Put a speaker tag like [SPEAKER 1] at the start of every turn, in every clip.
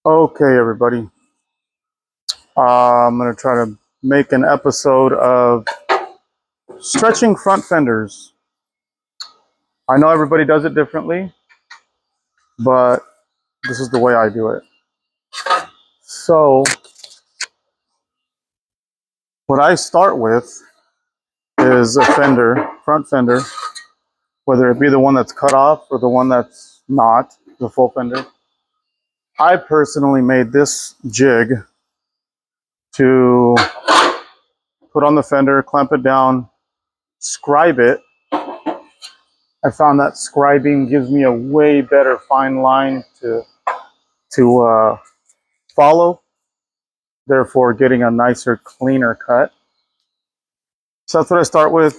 [SPEAKER 1] Okay, everybody. I'm going to try to make an episode of stretching front fenders. I know everybody does it differently, but this is the way I do it. So, what I start with is a fender, front fender, whether it be the one that's cut off or the one that's not, the full fender. I personally made this jig to put on the fender, clamp it down, scribe it. I found that scribing gives me a way better fine line to follow, therefore getting a nicer, cleaner cut. So that's what I start with.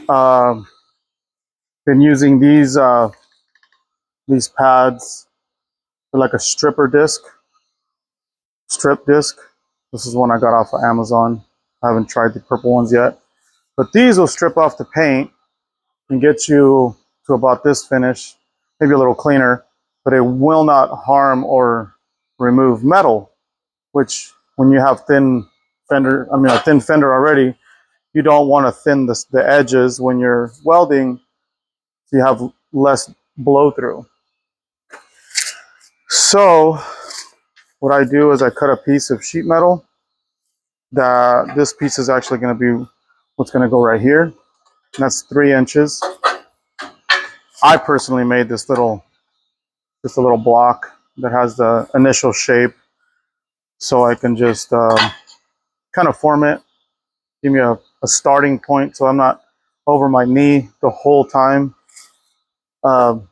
[SPEAKER 1] Um, been using these pads for like a strip disc. This is one I got off of Amazon. I haven't tried the purple ones yet, but these will strip off the paint and get you to about this finish, maybe a little cleaner, but it will not harm or remove metal, which when you have a thin fender already, you don't want to thin the edges when you're welding, so you have less blow through. So what I do is I cut a piece of sheet metal. That this piece is actually going to be what's going to go right here. And that's 3 inches. I personally made just a little block that has the initial shape, so I can just kind of form it, give me a starting point, so I'm not over my knee the whole time. Um,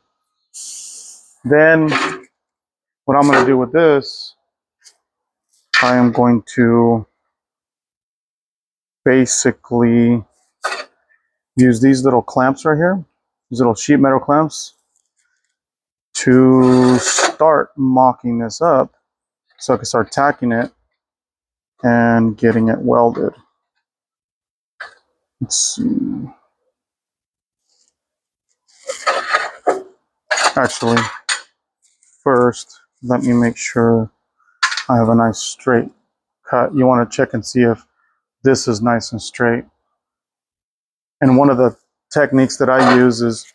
[SPEAKER 1] then what I'm going to do with this, I am going to basically use these little clamps right here, these little sheet metal clamps, to start mocking this up so I can start tacking it and getting it welded. Let's see. Actually, first, let me make sure I have a nice straight cut. You want to check and see if this is nice and straight. And one of the techniques that I use is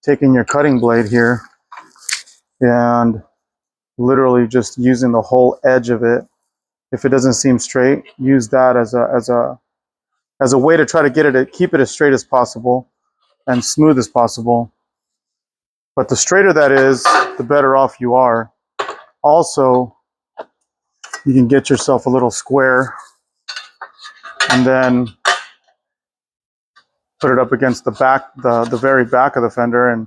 [SPEAKER 1] taking your cutting blade here and literally just using the whole edge of it. If it doesn't seem straight, use that as a way to try to keep it as straight as possible and smooth as possible. But the straighter that is, the better off you are. Also, you can get yourself a little square and then put it up against the very back of the fender, and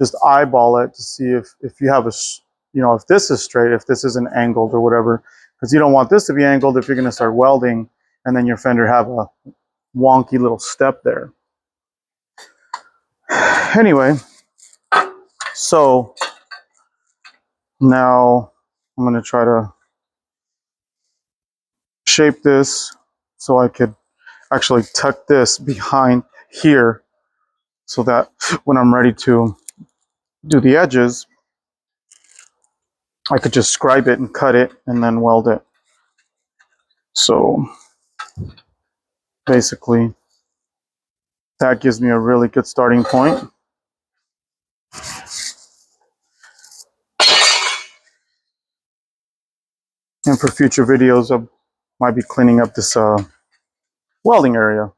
[SPEAKER 1] just eyeball it to see if you have if this is straight, if this isn't angled or whatever, because you don't want this to be angled if you're going to start welding and then your fender have a wonky little step there. Anyway, so now I'm going to try to shape this so I could actually tuck this behind here so that when I'm ready to do the edges, I could just scribe it and cut it and then weld it. So basically, that gives me a really good starting point. And for future videos, I might be cleaning up this welding area,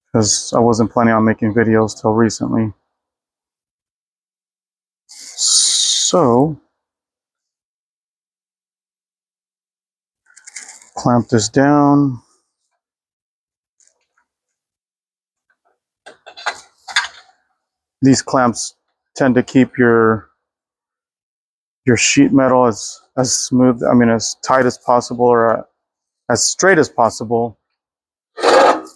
[SPEAKER 1] because I wasn't planning on making videos till recently. So, clamp this down. These clamps tend to keep your sheet metal as smooth, as tight as possible, or as straight as possible,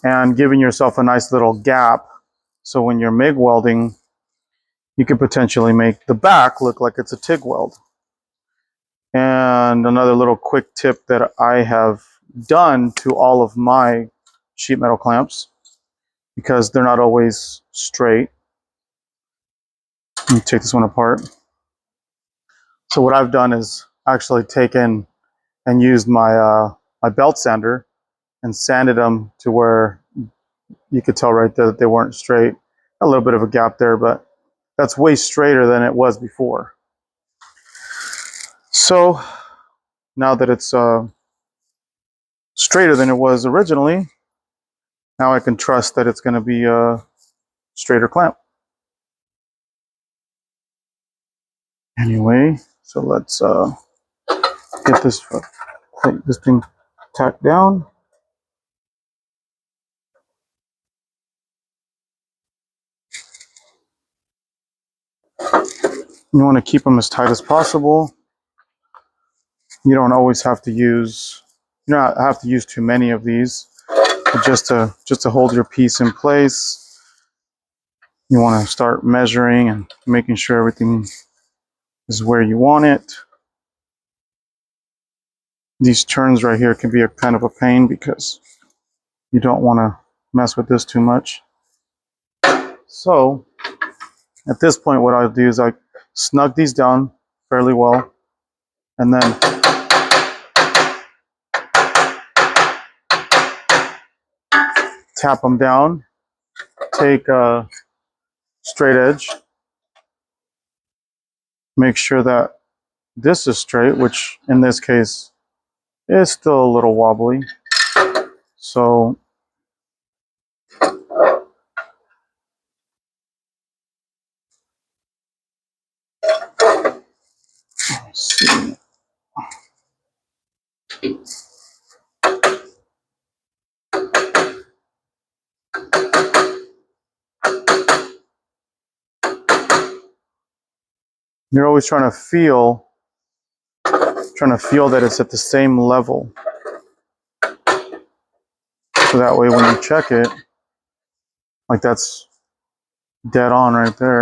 [SPEAKER 1] and giving yourself a nice little gap, so when you're MIG welding, you could potentially make the back look like it's a TIG weld. And another little quick tip that I have done to all of my sheet metal clamps, because they're not always straight. Let me take this one apart. So what I've done is actually taken and used my belt sander and sanded them to where you could tell right there that they weren't straight. A little bit of a gap there, but that's way straighter than it was before. So now that it's straighter than it was originally, now I can trust that it's going to be a straighter clamp. Anyway, so let's get this thing tacked down. You want to keep them as tight as possible. You don't always have to use, you don't have to use too many of these, but just to hold your piece in place. You want to start measuring and making sure everything is where you want it. These turns right here can be a kind of a pain because you don't want to mess with this too much. So at this point, what I'll do is I snug these down fairly well, and then tap them down. Take a straight edge. Make sure that this is straight, which in this case is still a little wobbly. So let's see. You're always trying to feel that it's at the same level. So that way when you check it, like that's dead on right there.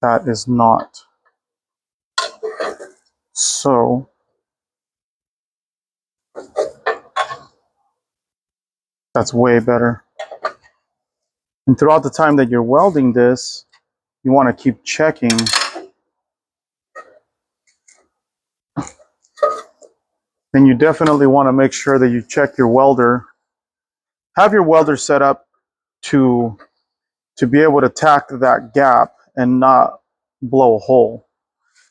[SPEAKER 1] That is not. So that's way better. And throughout the time that you're welding this, you want to keep checking. And you definitely want to make sure that you check your welder. Have your welder set up to be able to tack that gap and not blow a hole.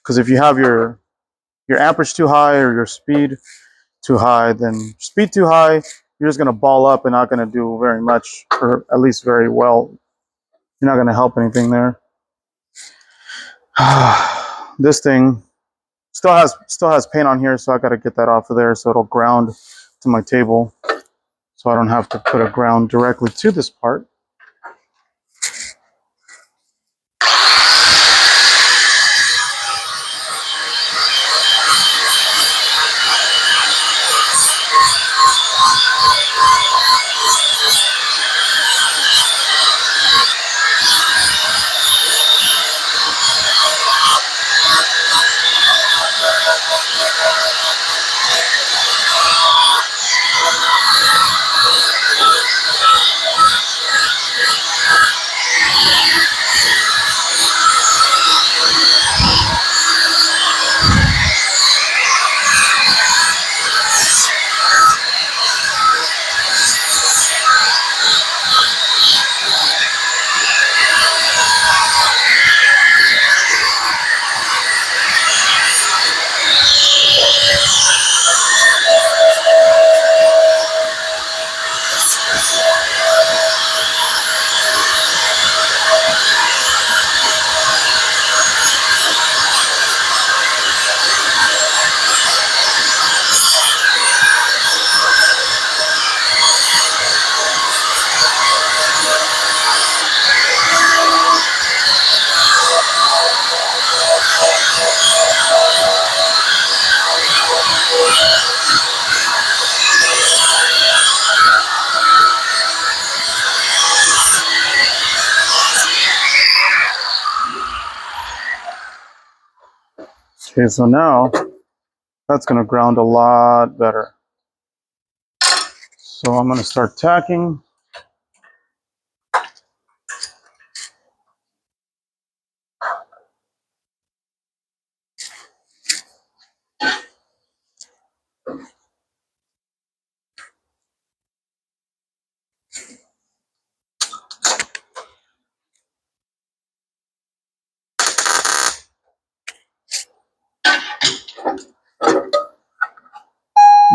[SPEAKER 1] Because if you have your amperage too high or your speed too high, then speed too high, you're just going to ball up and not going to do very much, or at least very well. You're not going to help anything there. This thing still has paint on here, so I got to get that off of there so it'll ground to my table, so I don't have to put a ground directly to this part. Okay, so now that's going to ground a lot better. So I'm going to start tacking.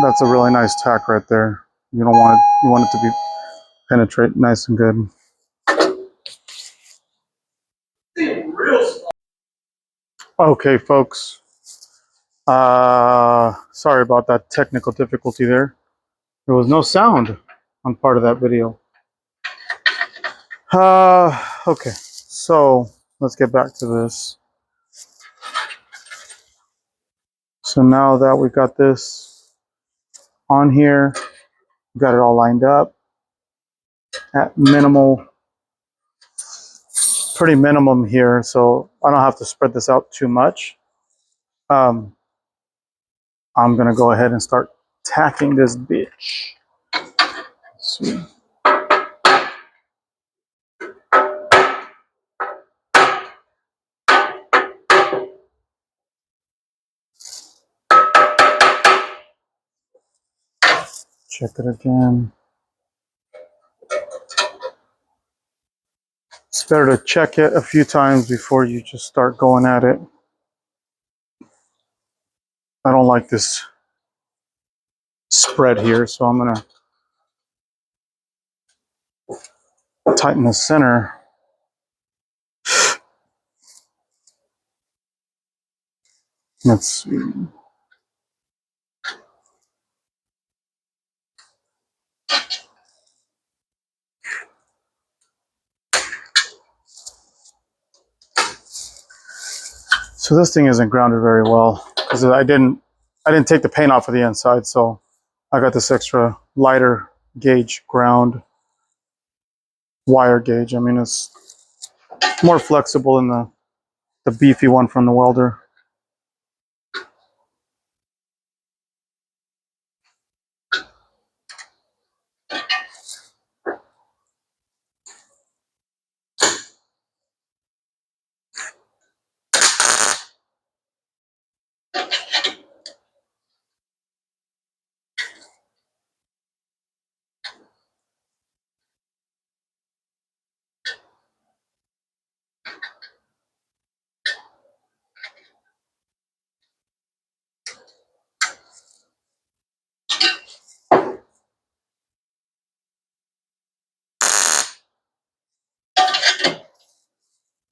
[SPEAKER 1] That's a really nice tack right there. You don't want it, you want it to be penetrate nice and good. Okay, folks. Sorry about that technical difficulty there. There was no sound on part of that video. Okay, so let's get back to this. So now that we got this on here, we got it all lined up at minimal, pretty minimum here, so I don't have to spread this out too much. I'm gonna go ahead and start tacking this bitch. Let's see. Check it again. It's better to check it a few times before you just start going at it. I don't like this spread here, so I'm gonna tighten the center. Let's see. So this thing isn't grounded very well because I didn't take the paint off of the inside, so I got this extra lighter gauge ground wire gauge. I mean, it's more flexible than the beefy one from the welder.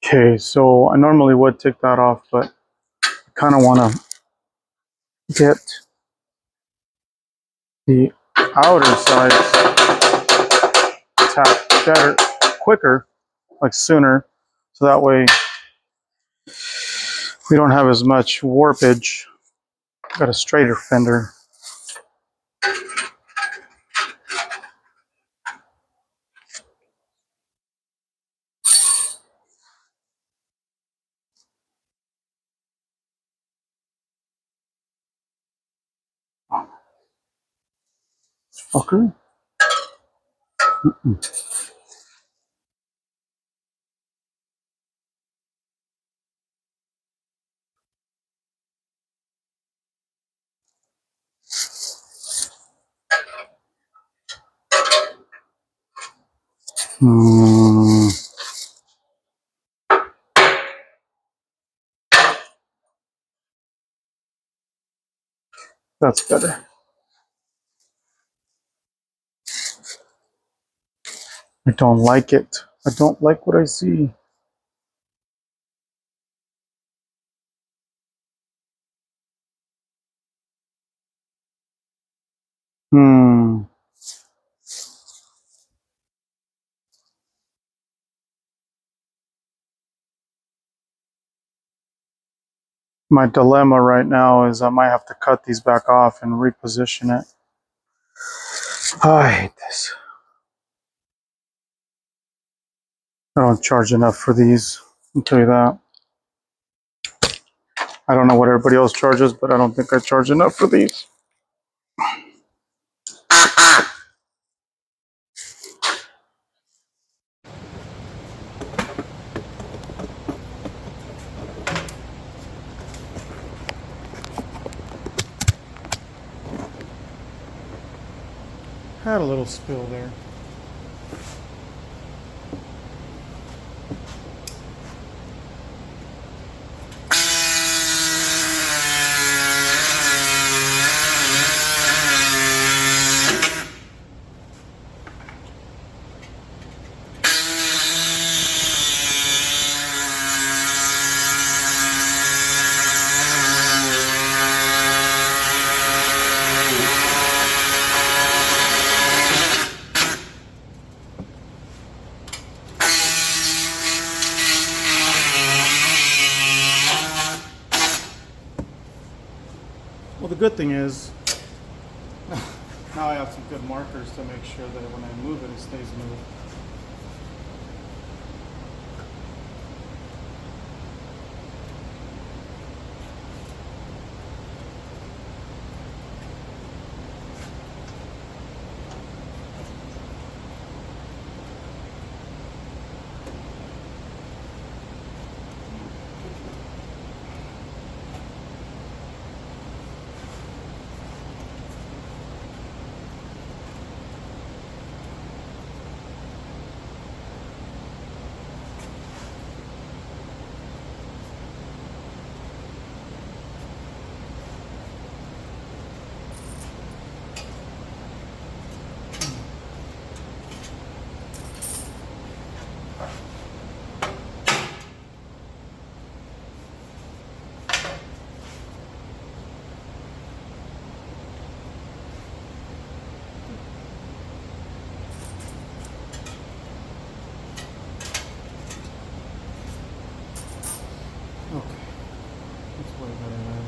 [SPEAKER 1] Okay, so I normally would take that off, but I kind of want to get the outer sides tapped better, quicker, like sooner, so that way we don't have as much warpage. Got a straighter fender. Fucker. That's better. I don't like it. I don't like what I see. Hmm. My dilemma right now is I might have to cut these back off and reposition it. I hate this. I don't charge enough for these. I'll tell you that. I don't know what everybody else charges, but I don't think I charge enough for these. Had a little spill there. good thing is, now I have some good markers to make sure that when I move it, it stays moved. Okay, that's way better now.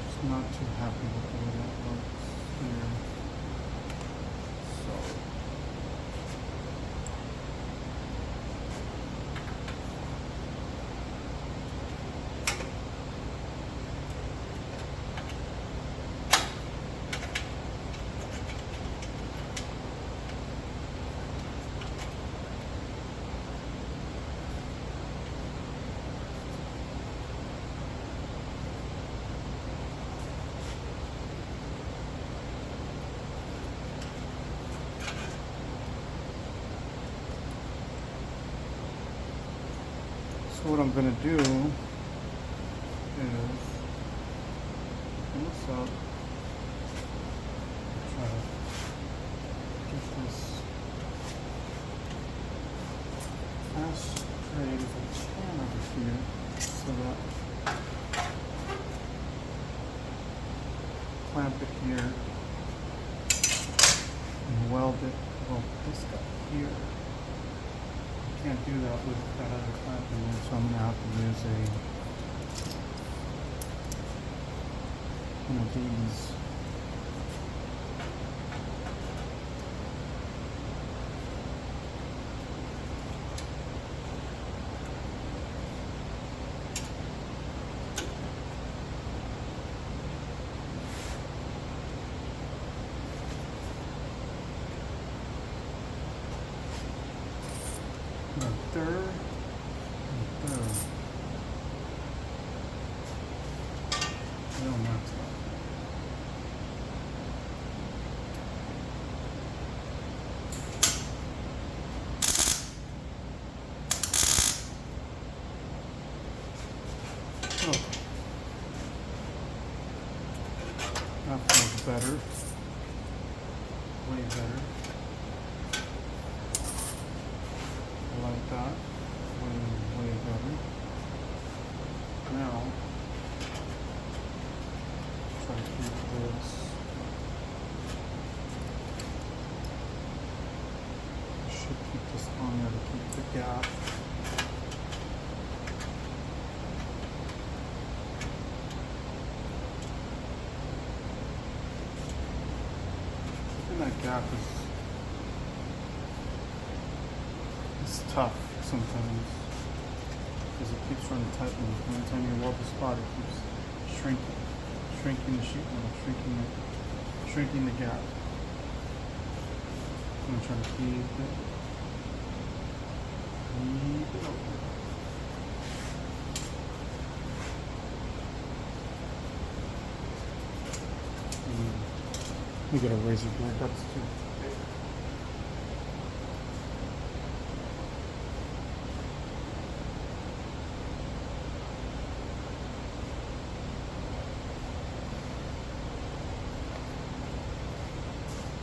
[SPEAKER 1] Just not too happy with the way that looks here. So. So what I'm going to do is open this up, try to get this as straight as I can over here so that clamp it here and weld it, well, this guy here. Can't do that with that other clamp in there, so I'm going to have to use one of these. Third. No, not so. Okay. That feels better. Way better. Like that. Way better. Now, try to keep this. I should keep this on there to keep the gap. And that gap is tough sometimes because it keeps running tight. And every time you weld the spot, it keeps shrinking the sheet metal, shrinking the gap. I'm gonna try to keep it open. Let me get a razor blade. That's too big.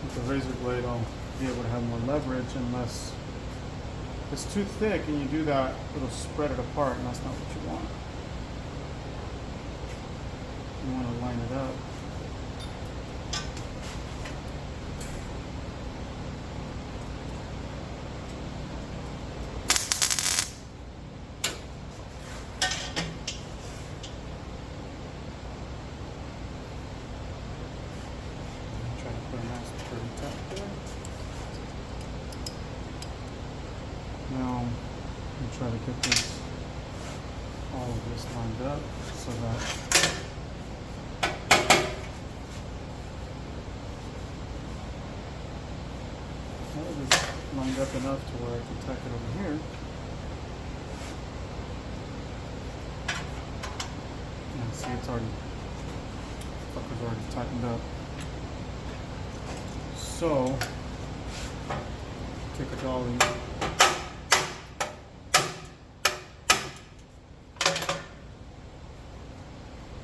[SPEAKER 1] With the razor blade, I'll be able to have more leverage unless it's too thick and you do that, it'll spread it apart, and that's not what you want. You want to line it up. try to get this, all of this lined up so that it is lined up enough to where I can tack it over here. And see, it's already, fucker's already tightened up. So, take a dolly.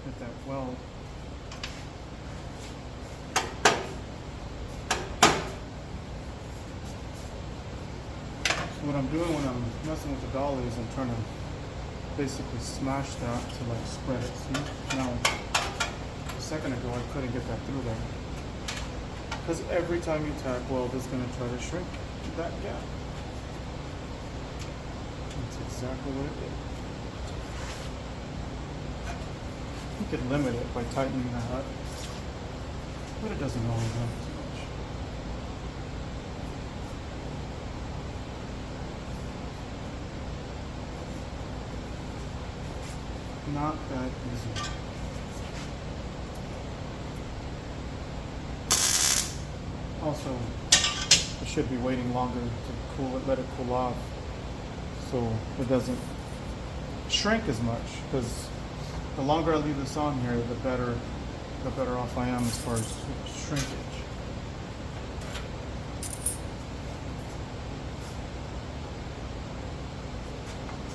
[SPEAKER 1] Hit that weld. So what I'm doing when I'm messing with the dolly is I'm trying to basically smash that to like spread it. See? Now, a second ago I couldn't get that through there. Because every time you tack weld, it's going to try to shrink that gap. That's exactly what it did. You could limit it by tightening that up, but it doesn't always limit too much. Not that easy. Also, I should be waiting longer to cool it, let it cool off, so it doesn't shrink as much. Because the longer I leave this on here, the better off I am as far as shrinkage.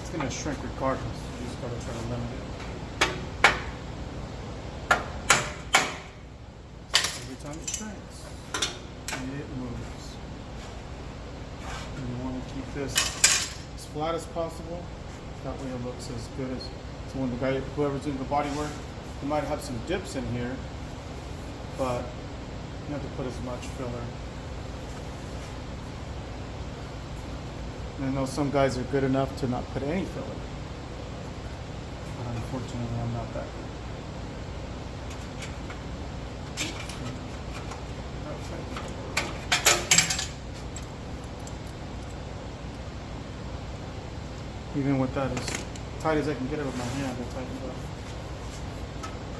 [SPEAKER 1] It's gonna shrink regardless. You just gotta try to limit it. Every time it shrinks, it moves. And you want to keep this as flat as possible. That way it looks as good as, so when the guy, whoever's doing the body work, you might have some dips in here, but you have to put as much filler. And I know some guys are good enough to not put any filler, but unfortunately I'm not that good. Even with that as tight as I can get it with my hand, I tighten it up.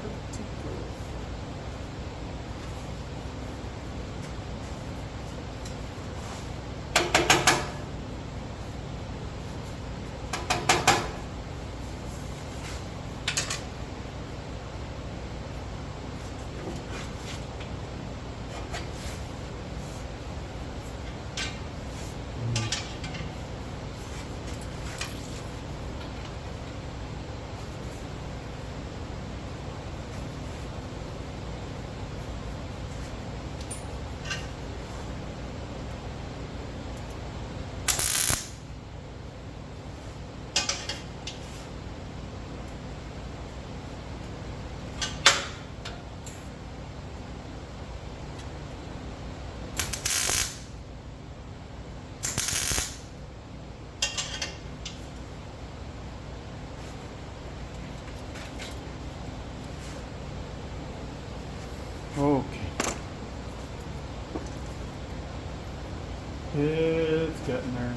[SPEAKER 1] Pretty good. Okay. It's getting there.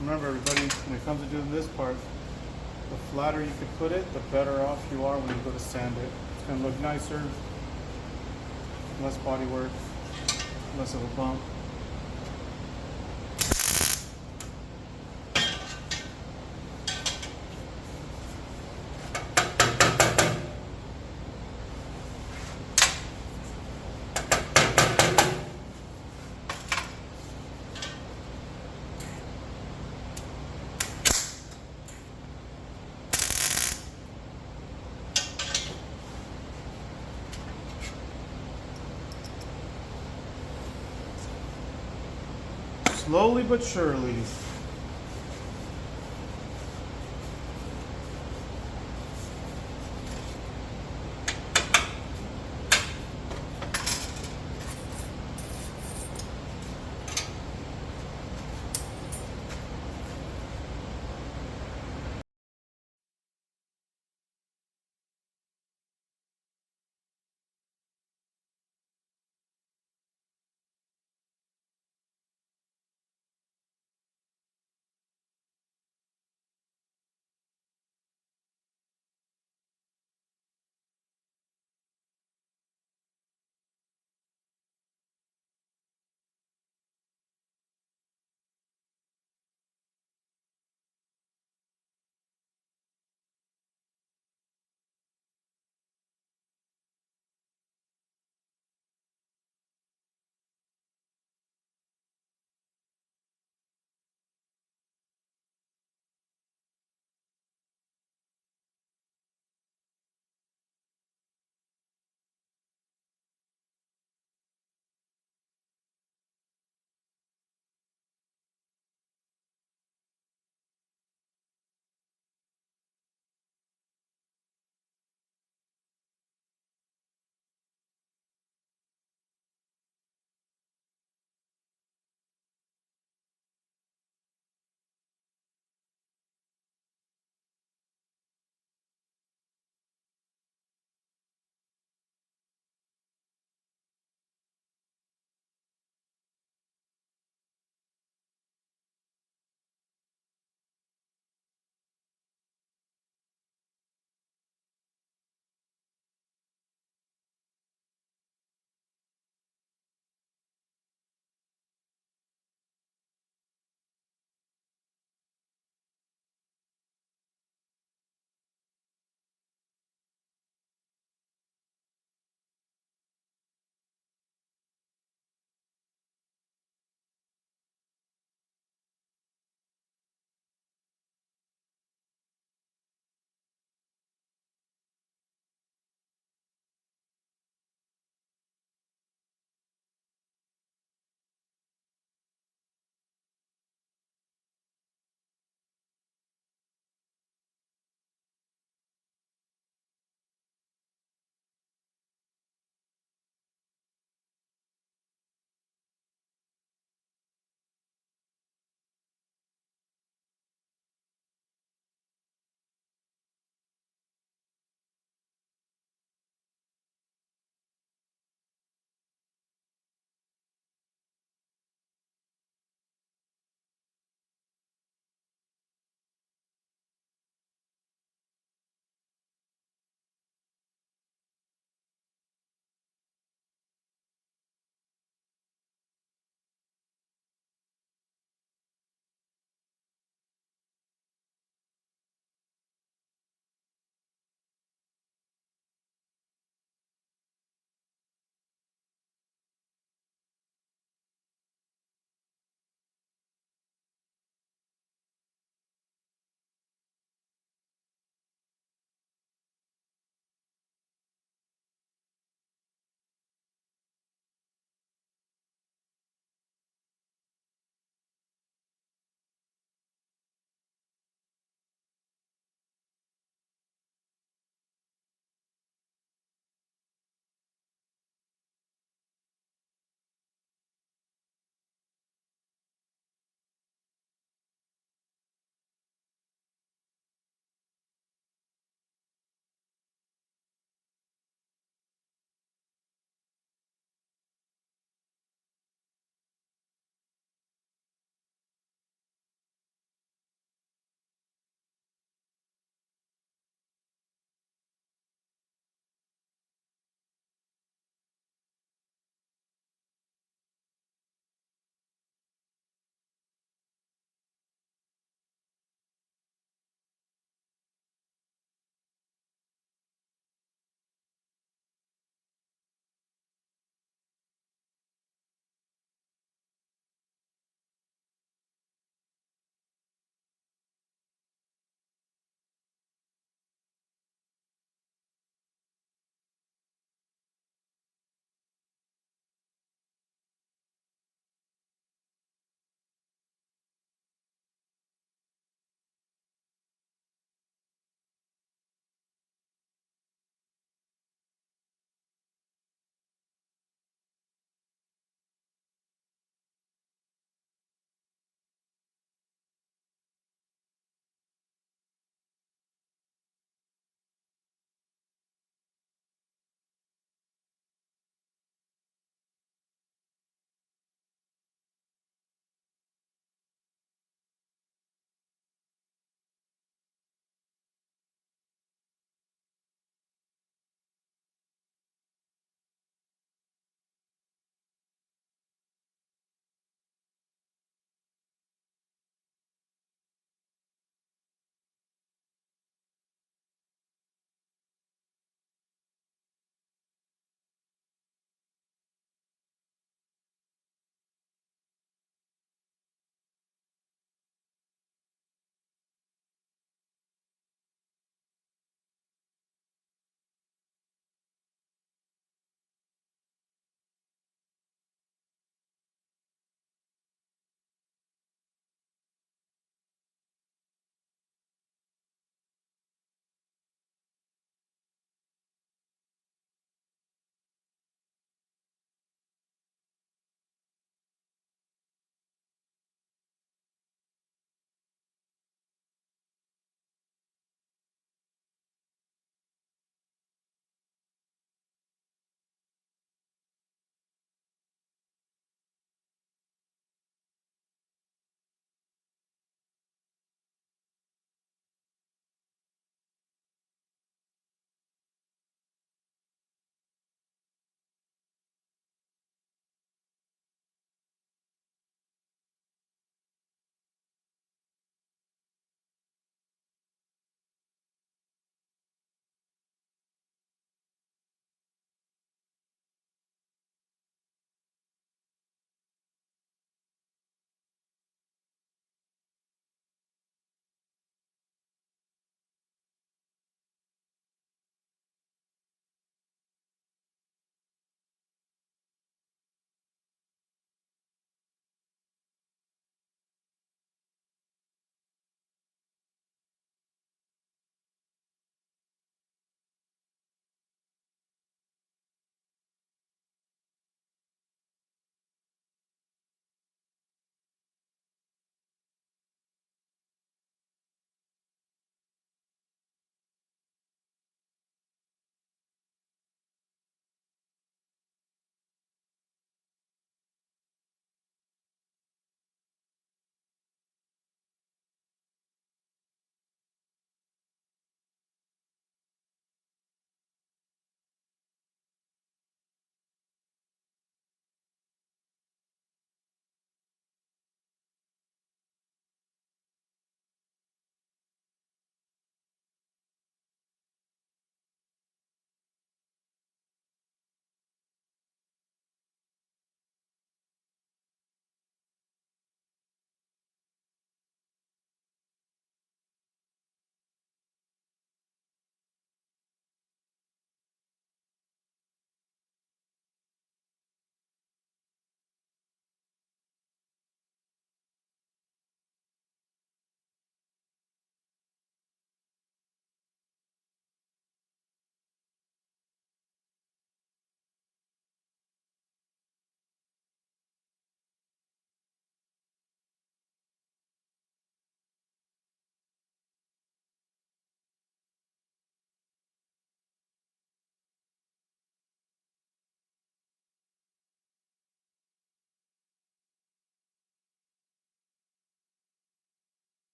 [SPEAKER 1] Remember, everybody, when it comes to doing this part, the flatter you can put it, the better off you are when you go to sand it. It's going to look nicer, less body work, less of a bump. Slowly but surely.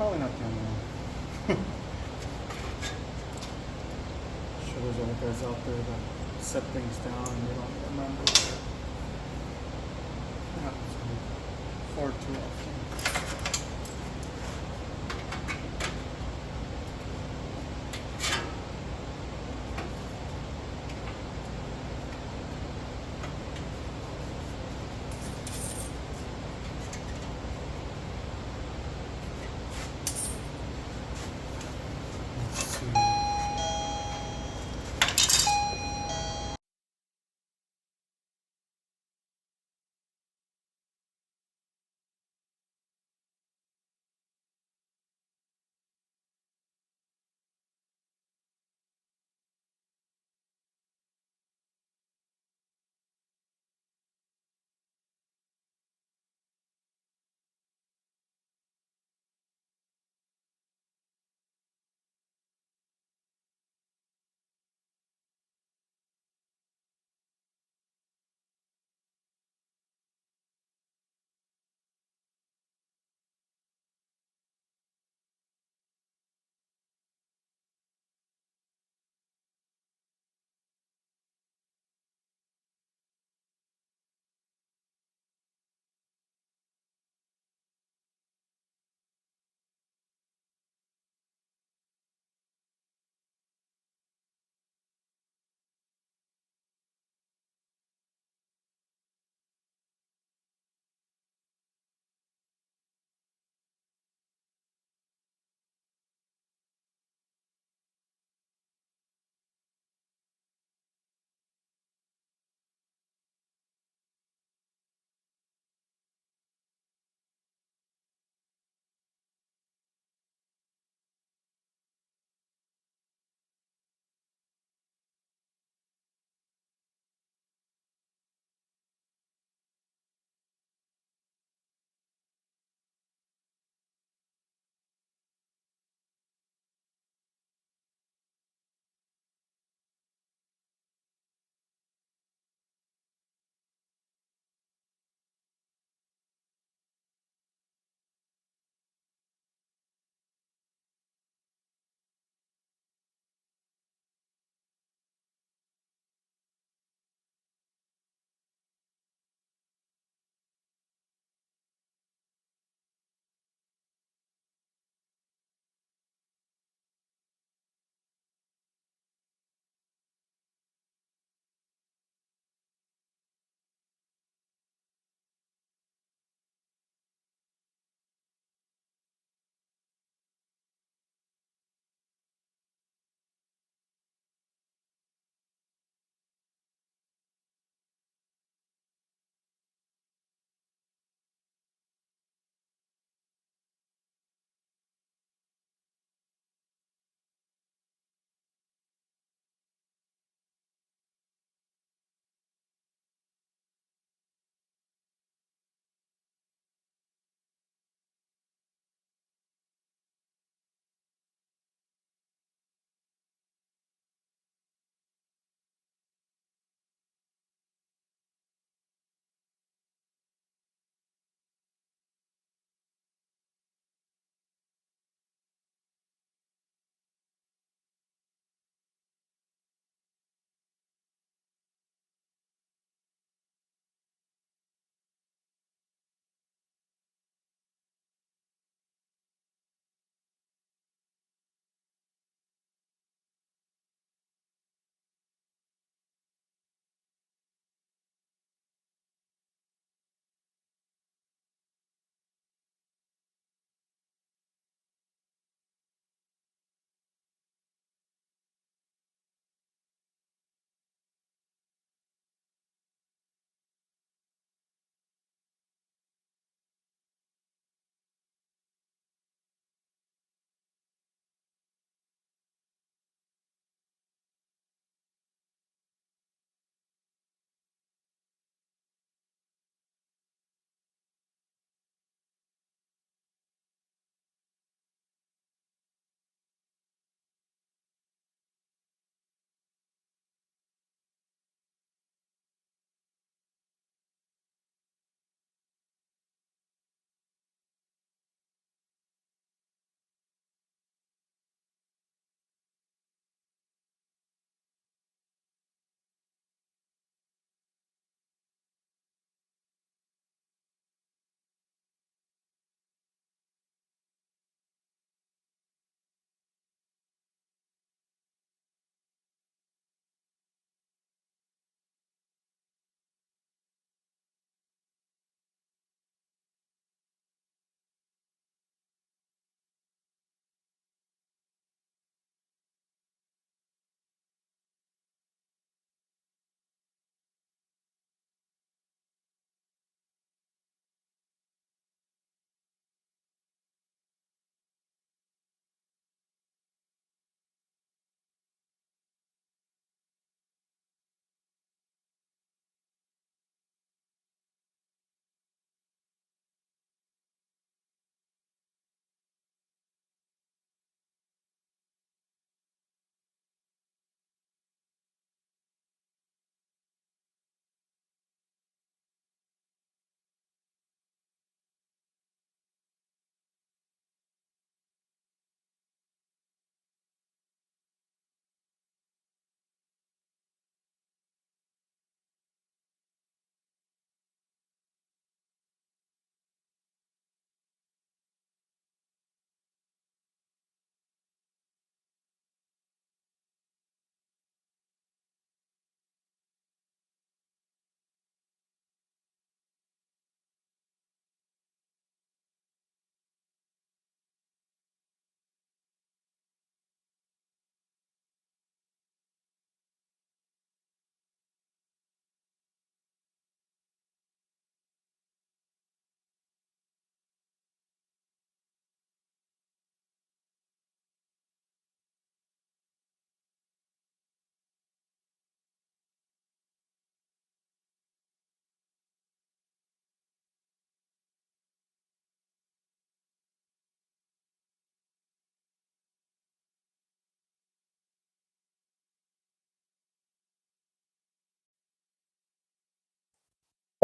[SPEAKER 1] Probably not the only one. Sure, there's other guys out there that set things down and they don't remember. Happens far too often.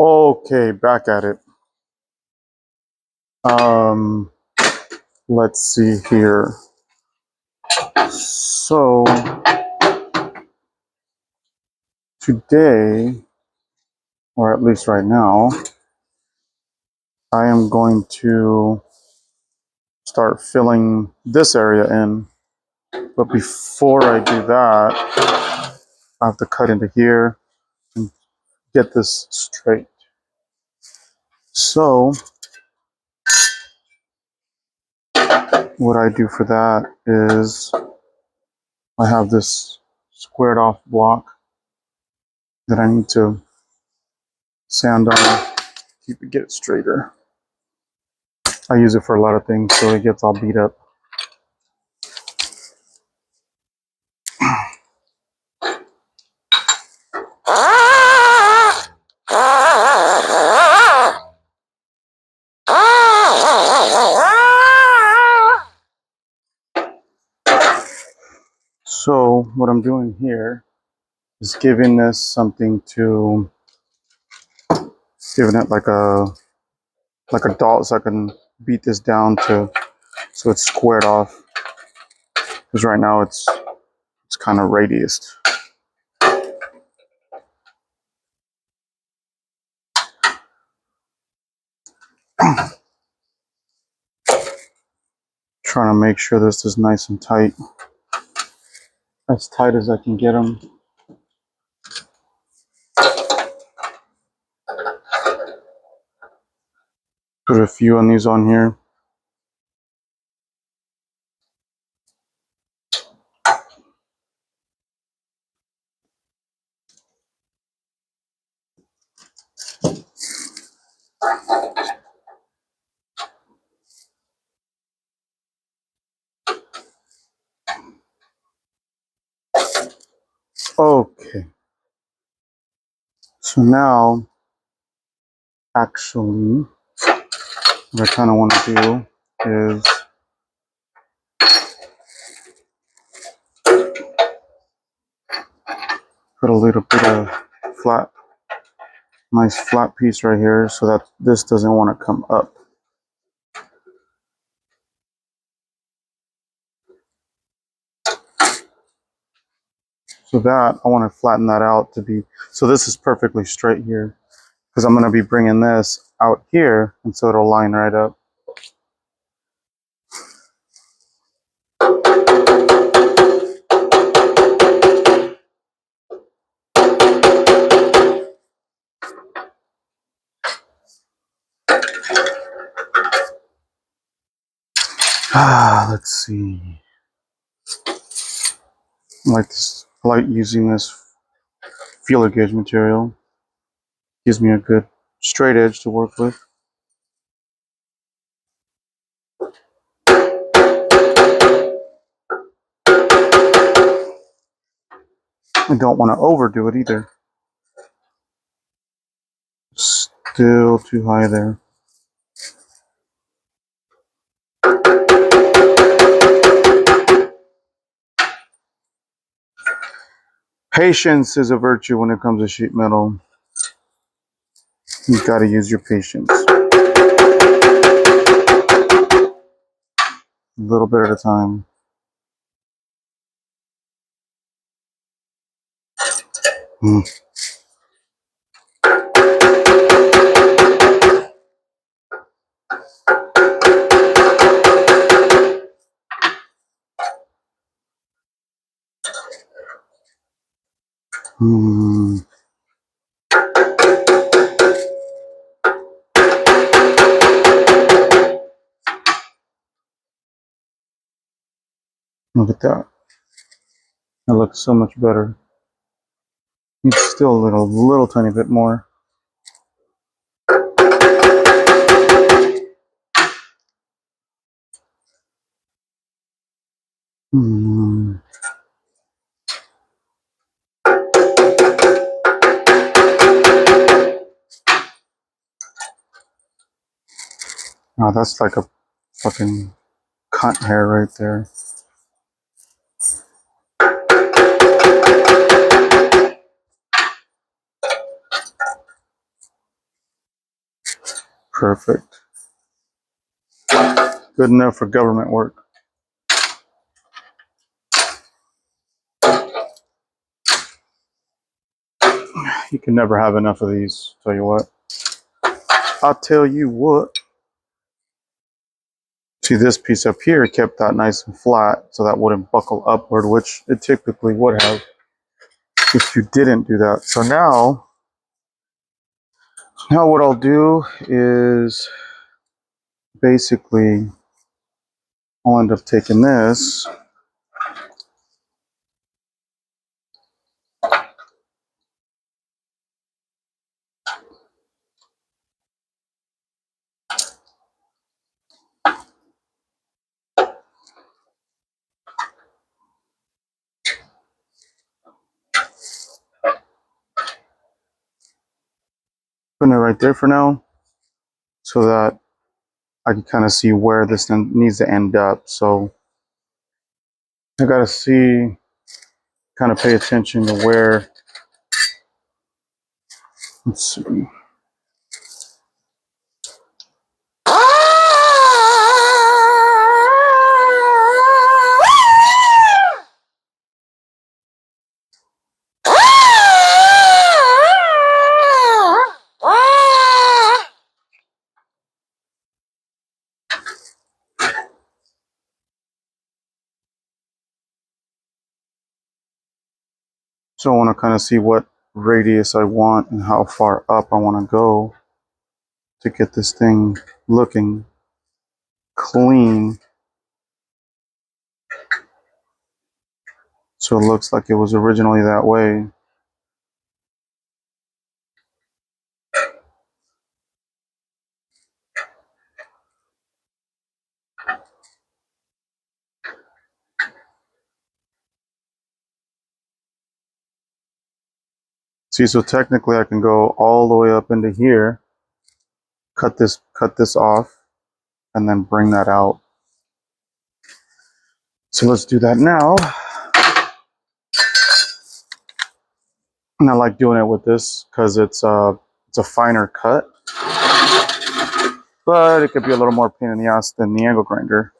[SPEAKER 1] Okay, back at it. Let's see here. So today, or at least right now, I am going to start filling this area in. But before I do that, I have to cut into here and get this straight. So what I do for that is I have this squared off block that I need to sand on, get it straighter. I use it for a lot of things, so it gets all beat up. So what I'm doing here is giving this something to, giving it like a dot, so I can beat this down to, so it's squared off. Because right now it's kind of radiused. Trying to make sure this is nice and tight, as tight as I can get them. Put a few of these on here. Okay. So now, actually, what I kind of want to do is put a little bit of flat, nice flat piece right here, so that this doesn't want to come up. So that, I want to flatten that out to be, so this is perfectly straight here, because I'm going to be bringing this out here, and so it'll line right up. Let's see. I like this. I like using this feeler gauge material. Gives me a good straight edge to work with. I don't want to overdo it either. Still too high there. Patience is a virtue when it comes to sheet metal. You've got to use your patience. A little bit at a time. Look at that. That looks so much better. It's still a little tiny bit more. Oh, that's like a fucking cunt hair right there. Perfect. Good enough for government work. You can never have enough of these, tell you what. I'll tell you what. See, this piece up here kept that nice and flat so that wouldn't buckle upward, which it typically would have if you didn't do that. So now what I'll do is basically I'll end up taking this, putting it right there for now so that I can kind of see where this needs to end up. So I got to see, kind of pay attention to where, let's see. So I want to kind of see what radius I want and how far up I want to go to get this thing looking clean. So it looks like it was originally that way. See, so technically I can go all the way up into here, cut this off, and then bring that out. So let's do that now. And I like doing it with this because it's a finer cut, but it could be a little more pain in the ass than the angle grinder.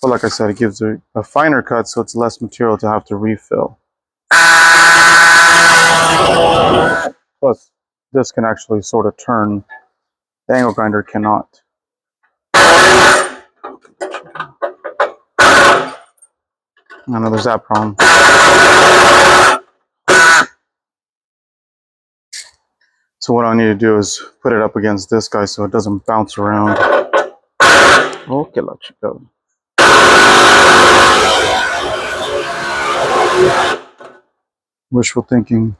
[SPEAKER 1] But like I said, it gives a finer cut, so it's less material to have to refill. Plus, this can actually sort of turn. The angle grinder cannot. I know there's that problem. So what I need to do is put it up against this guy so it doesn't bounce around. Okay, let you go. Wishful thinking.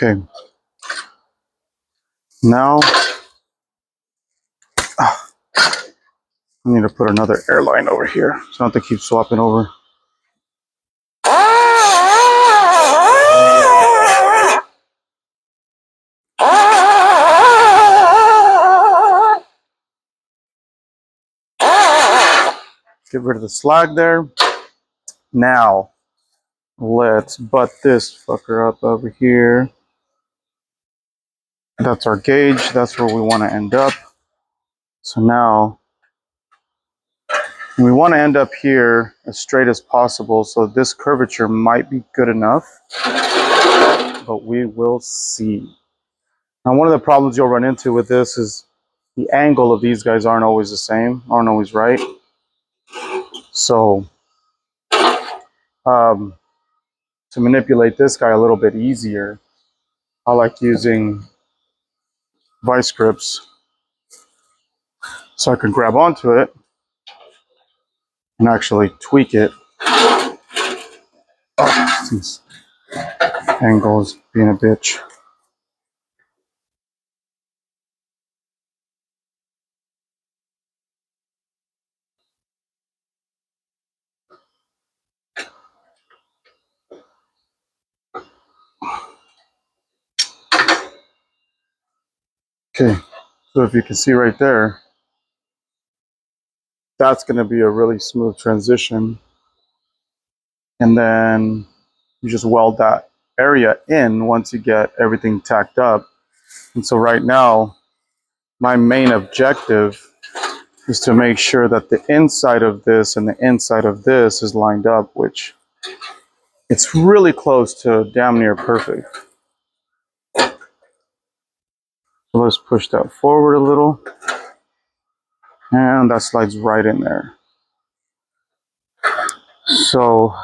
[SPEAKER 1] Okay. Now, I need to put another airline over here so I don't have to keep swapping over. Get rid of the slag there. Now, let's butt this fucker up over here. That's our gauge. That's where we want to end up. So now, we want to end up here as straight as possible. So this curvature might be good enough, but we will see. Now, one of the problems you'll run into with this is the angle of these guys aren't always the same, aren't always right. So to manipulate this guy a little bit easier, I like using vice grips so I can grab onto it and actually tweak it. Oh, this angle is being a bitch. Okay, so if you can see right there, that's going to be a really smooth transition. And then you just weld that area in once you get everything tacked up. And so right now, my main objective is to make sure that the inside of this and the inside of this is lined up, which it's really close to damn near perfect. So let's push that forward a little. And that slides right in there. So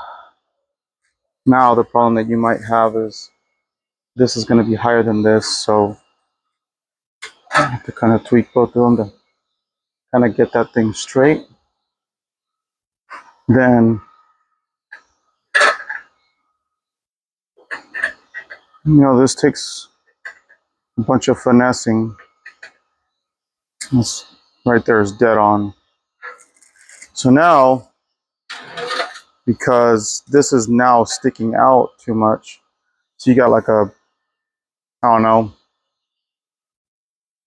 [SPEAKER 1] now the problem that you might have is this is going to be higher than this. So I have to kind of tweak both of them to kind of get that thing straight. Then, this takes a bunch of finessing. This right there is dead on. So now, because this is now sticking out too much, so you got like a, I don't know,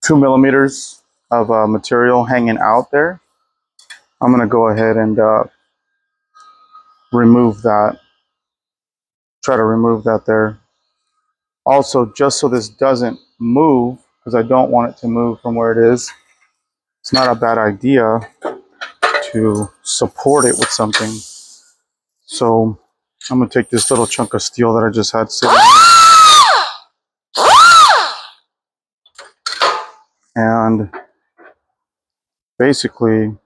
[SPEAKER 1] 2 millimeters of material hanging out there. I'm going to go ahead and remove that. Try to remove that there. Also, just so this doesn't move, because I don't want it to move from where it is, it's not a bad idea to support it with something. So I'm going to take this little chunk of steel that I just had sitting and basically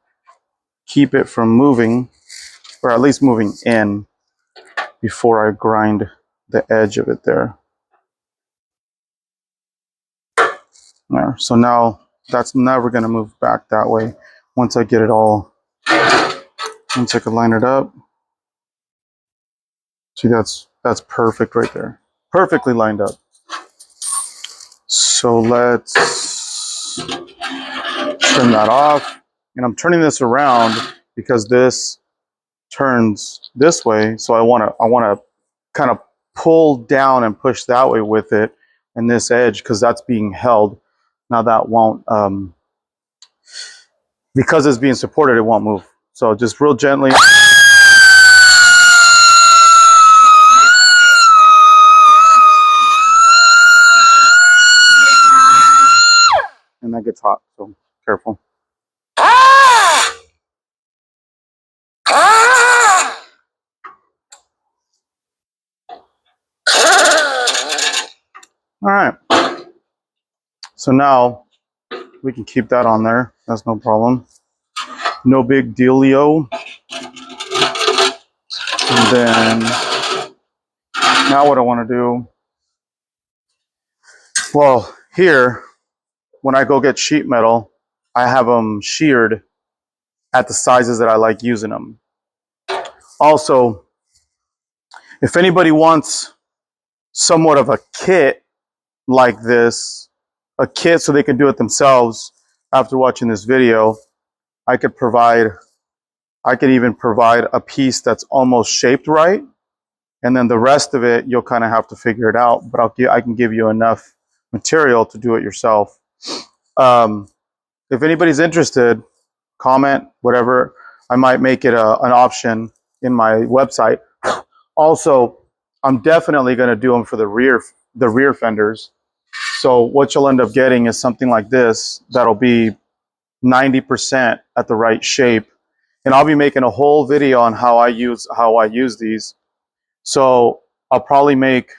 [SPEAKER 1] keep it from moving, or at least moving in, before I grind the edge of it there. There. So now that's never going to move back that way once I get it all, once I can line it up. See, that's perfect right there. Perfectly lined up. So let's trim that off. And I'm turning this around because this turns this way. So I want to kind of pull down and push that way with it, and this edge, because that's being held. Now that won't, because it's being supported, it won't move. So just real gently. And that gets hot, so careful. All right. So now we can keep that on there. That's no problem. No big dealio. And then now what I want to do, well, here, when I go get sheet metal, I have them sheared at the sizes that I like using them. Also, if anybody wants somewhat of a kit like this, a kit so they can do it themselves after watching this video, I could even provide a piece that's almost shaped right. And then the rest of it, you'll kind of have to figure it out. But I can give you enough material to do it yourself. If anybody's interested, comment, whatever. I might make it an option in my website. Also, I'm definitely going to do them for the rear fenders. So what you'll end up getting is something like this that'll be 90% at the right shape. And I'll be making a whole video on how I use these. So I'll probably make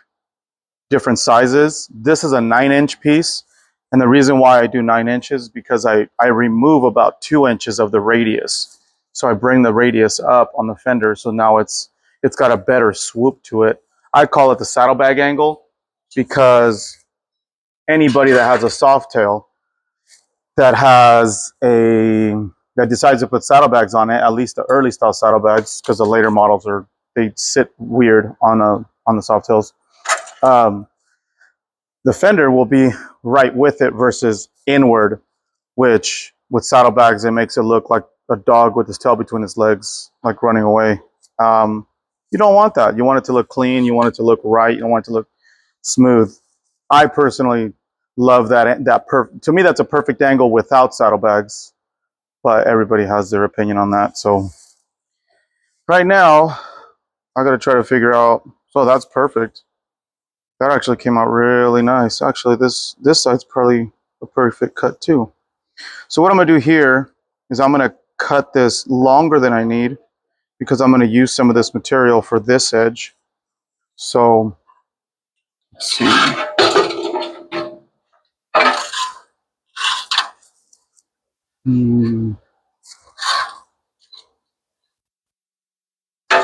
[SPEAKER 1] different sizes. This is a 9-inch piece. And the reason why I do 9 inches is because I remove about 2 inches of the radius. So I bring the radius up on the fender. So now it's got a better swoop to it. I call it the saddlebag angle, because anybody that has a soft tail that decides to put saddlebags on it, at least the early style saddlebags, because the later models they sit weird on the soft tails. The fender will be right with it versus inward, which with saddlebags, it makes it look like a dog with his tail between his legs, like running away. You don't want that. You want it to look clean. You want it to look right. You don't want it to look smooth. I personally love to me, that's a perfect angle without saddlebags, but everybody has their opinion on that. So right now, I got to try to figure out, so that's perfect. That actually came out really nice. Actually, this side's probably a perfect cut too. So what I'm gonna do here is I'm gonna cut this longer than I need because I'm gonna use some of this material for this edge. So let's see.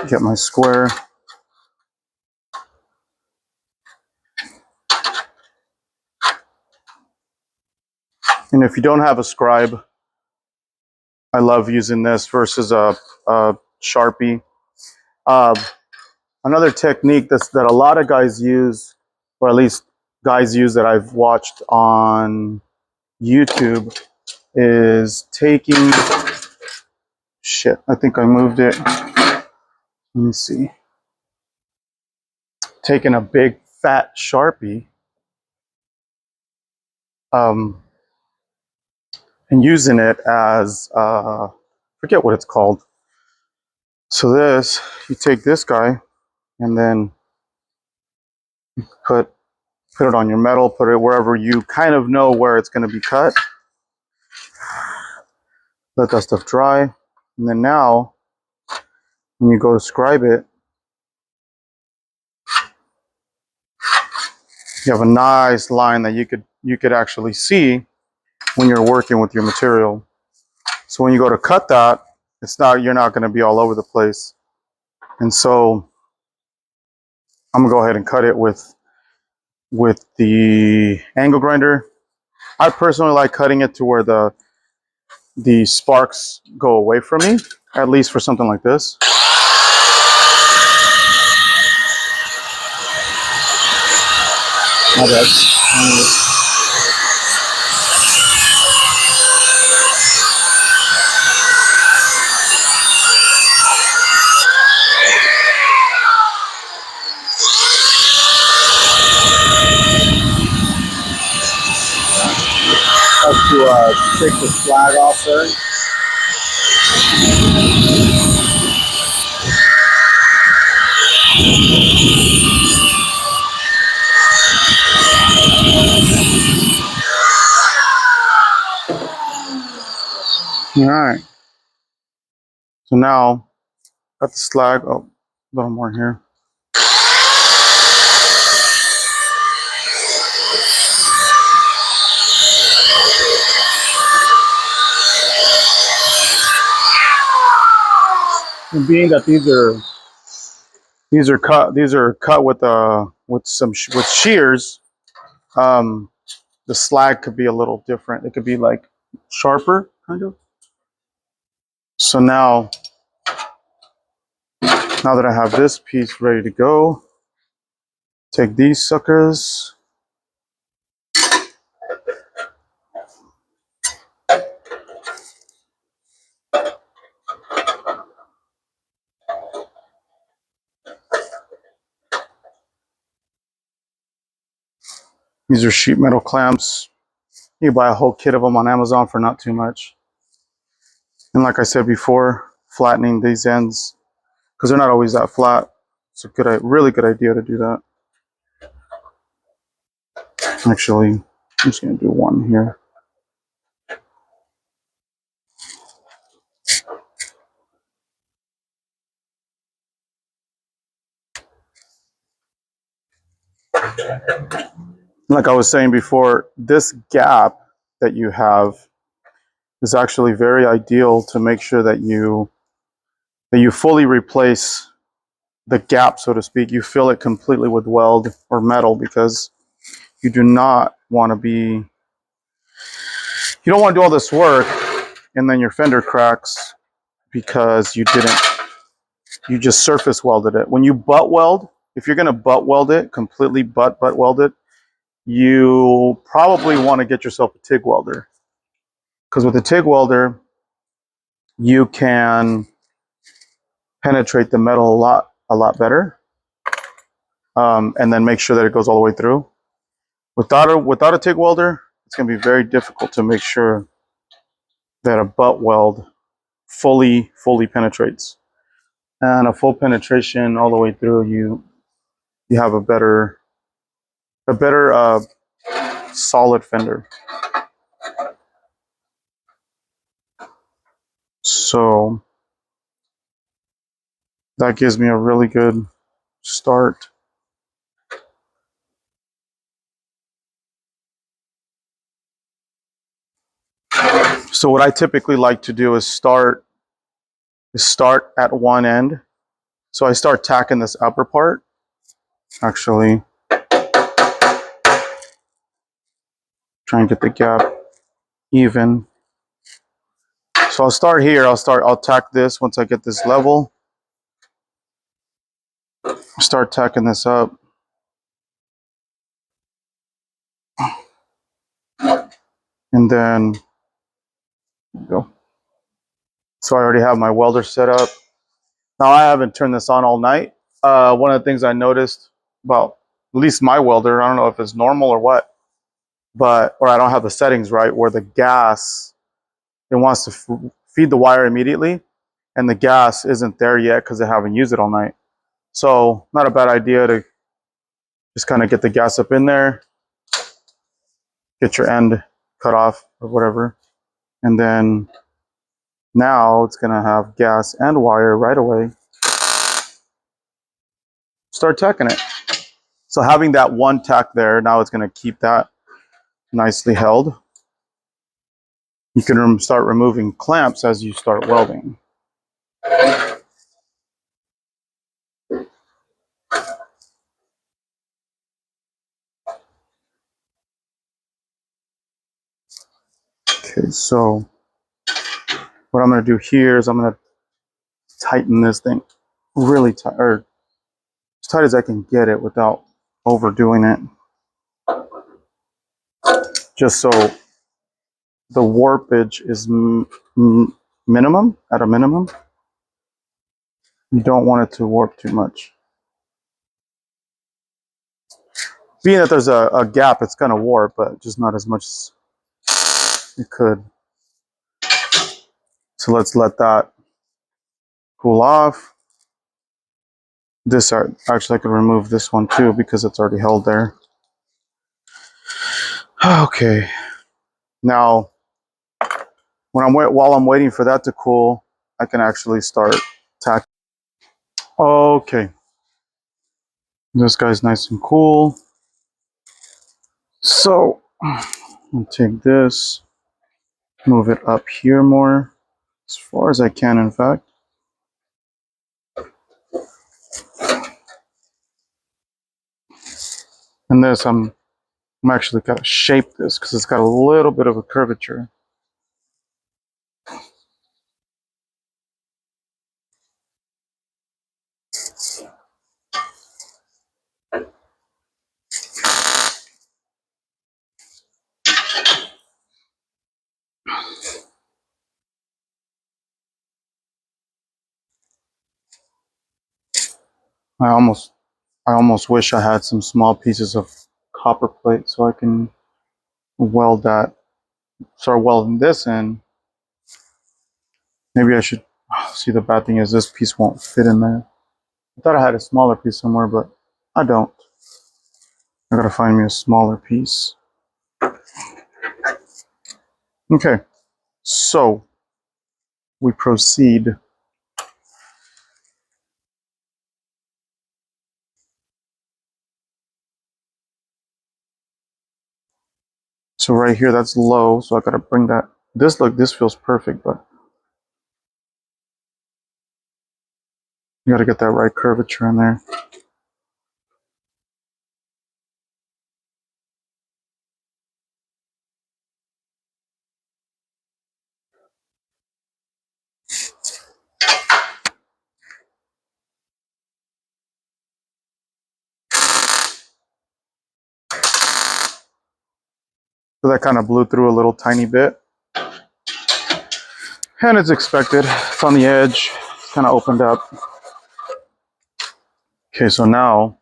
[SPEAKER 1] Get my square. And if you don't have a scribe, I love using this versus a Sharpie. Uh, Another technique that a lot of guys use, or at least guys use that I've watched on YouTube, is taking, shit, I think I moved it. Let me see. Taking a big fat Sharpie um, and using it as, forget what it's called. So this, you take this guy and then put it on your metal, put it wherever you kind of know where it's going to be cut. Let that stuff dry. And then now, when you go to scribe it, you have a nice line that you could actually see when you're working with your material. So when you go to cut that, you're not going to be all over the place. And so I'm gonna go ahead and cut it with the angle grinder. I personally like cutting it to where the sparks go away from me, at least for something like this. My bad. Have to take the slag off there. All right. So now, got the slag. Oh, a little more here. And being that these are cut with shears, the slag could be a little different. It could be like sharper, kind of. So now that I have this piece ready to go, take these suckers. These are sheet metal clamps. You buy a whole kit of them on Amazon for not too much. And like I said before, flattening these ends, because they're not always that flat. It's a really good idea to do that. Actually, I'm just gonna do one here. Like I was saying before, this gap that you have is actually very ideal to make sure that you fully replace the gap, so to speak. You fill it completely with weld or metal, because you do not want to be, you don't want to do all this work and then your fender cracks because you just surface welded it. When you butt weld, if you're going to butt weld it, completely butt weld it, you probably want to get yourself a TIG welder, because with a TIG welder, you can penetrate the metal a lot better, and then make sure that it goes all the way through. Without a TIG welder, it's going to be very difficult to make sure that a butt weld fully penetrates. And a full penetration all the way through, you have a better solid fender. So that gives me a really good start. So what I typically like to do is start at one end. So I start tacking this upper part. Actually, try and get the gap even. So I'll start here. I'll tack this once I get this level. Start tacking this up. And then go. So I already have my welder set up. Now I haven't turned this on all night. One of the things I noticed about at least my welder, I don't know if it's normal or what, or I don't have the settings right, where the gas, it wants to feed the wire immediately, and the gas isn't there yet because I haven't used it all night. So not a bad idea to just kind of get the gas up in there, get your end cut off or whatever, and then now it's going to have gas and wire right away. Start tacking it. So having that one tack there, now it's going to keep that nicely held. You can start removing clamps as you start welding. Okay, so what I'm going to do here is I'm going to tighten this thing really tight, or as tight as I can get it without overdoing it. Just so the warpage is minimum, at a minimum. You don't want it to warp too much. Being that there's a gap, it's going to warp, but just not as much as it could. So let's let that cool off. This actually I could remove this one too because it's already held there. Okay. Now, while I'm waiting for that to cool, I can actually start tacking. Okay. This guy's nice and cool. So I'll take this, move it up here more, as far as I can, in fact. And this, I'm actually got to shape this because it's got a little bit of a curvature. I almost wish I had some small pieces of copper plate so I can weld that. Start welding this in. Maybe I should see. The bad thing is this piece won't fit in there. I thought I had a smaller piece somewhere, but I don't. I gotta find me a smaller piece. Okay, so we proceed. So right here, that's low, so I gotta bring that. This feels perfect, but you gotta get that right curvature in there. So that kind of blew through a little tiny bit. And it's expected. It's on the edge. It's kind of opened up. Okay, so now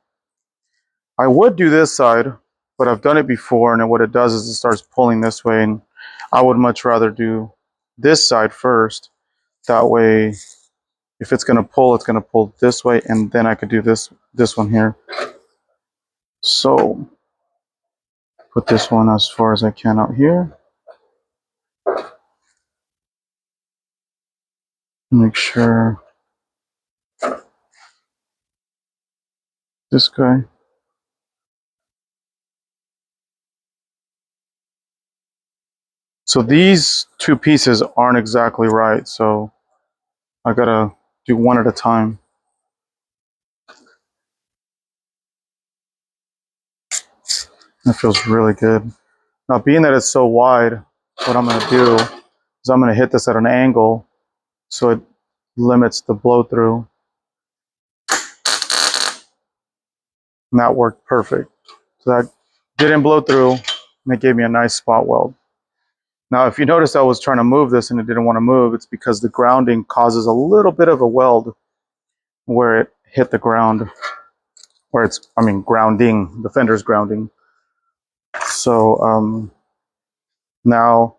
[SPEAKER 1] I would do this side, but I've done it before, and what it does is it starts pulling this way, and I would much rather do this side first. That way, if it's going to pull this way, and then I could do this one here. So put this one as far as I can out here. Make sure this guy. So these two pieces aren't exactly right, so I gotta do one at a time. That feels really good. Now, being that it's so wide, what I'm gonna do is I'm gonna hit this at an angle so it limits the blow through. And that worked perfect. So that didn't blow through, and it gave me a nice spot weld. Now, if you notice I was trying to move this and it didn't want to move, it's because the grounding causes a little bit of a weld where it hit the ground, or grounding, the fender's grounding. So now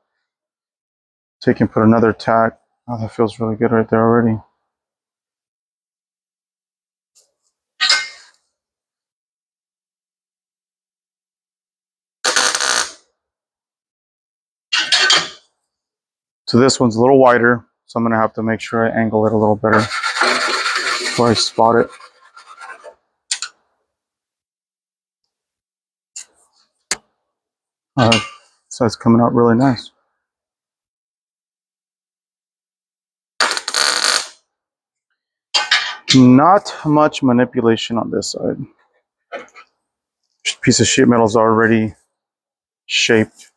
[SPEAKER 1] take and put another tack. Oh, that feels really good right there already. So this one's a little wider, so I'm gonna have to make sure I angle it a little better before I spot it. So it's coming out really nice. Not much manipulation on this side. Piece of sheet metal is already shaped.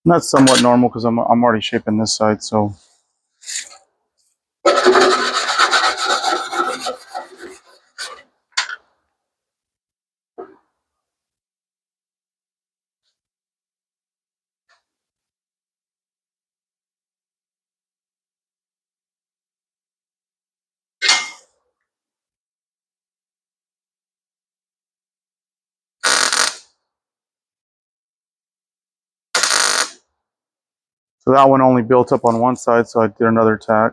[SPEAKER 1] And that's somewhat normal because I'm already shaping this side, so. So that one only built up on one side, so I did another tack.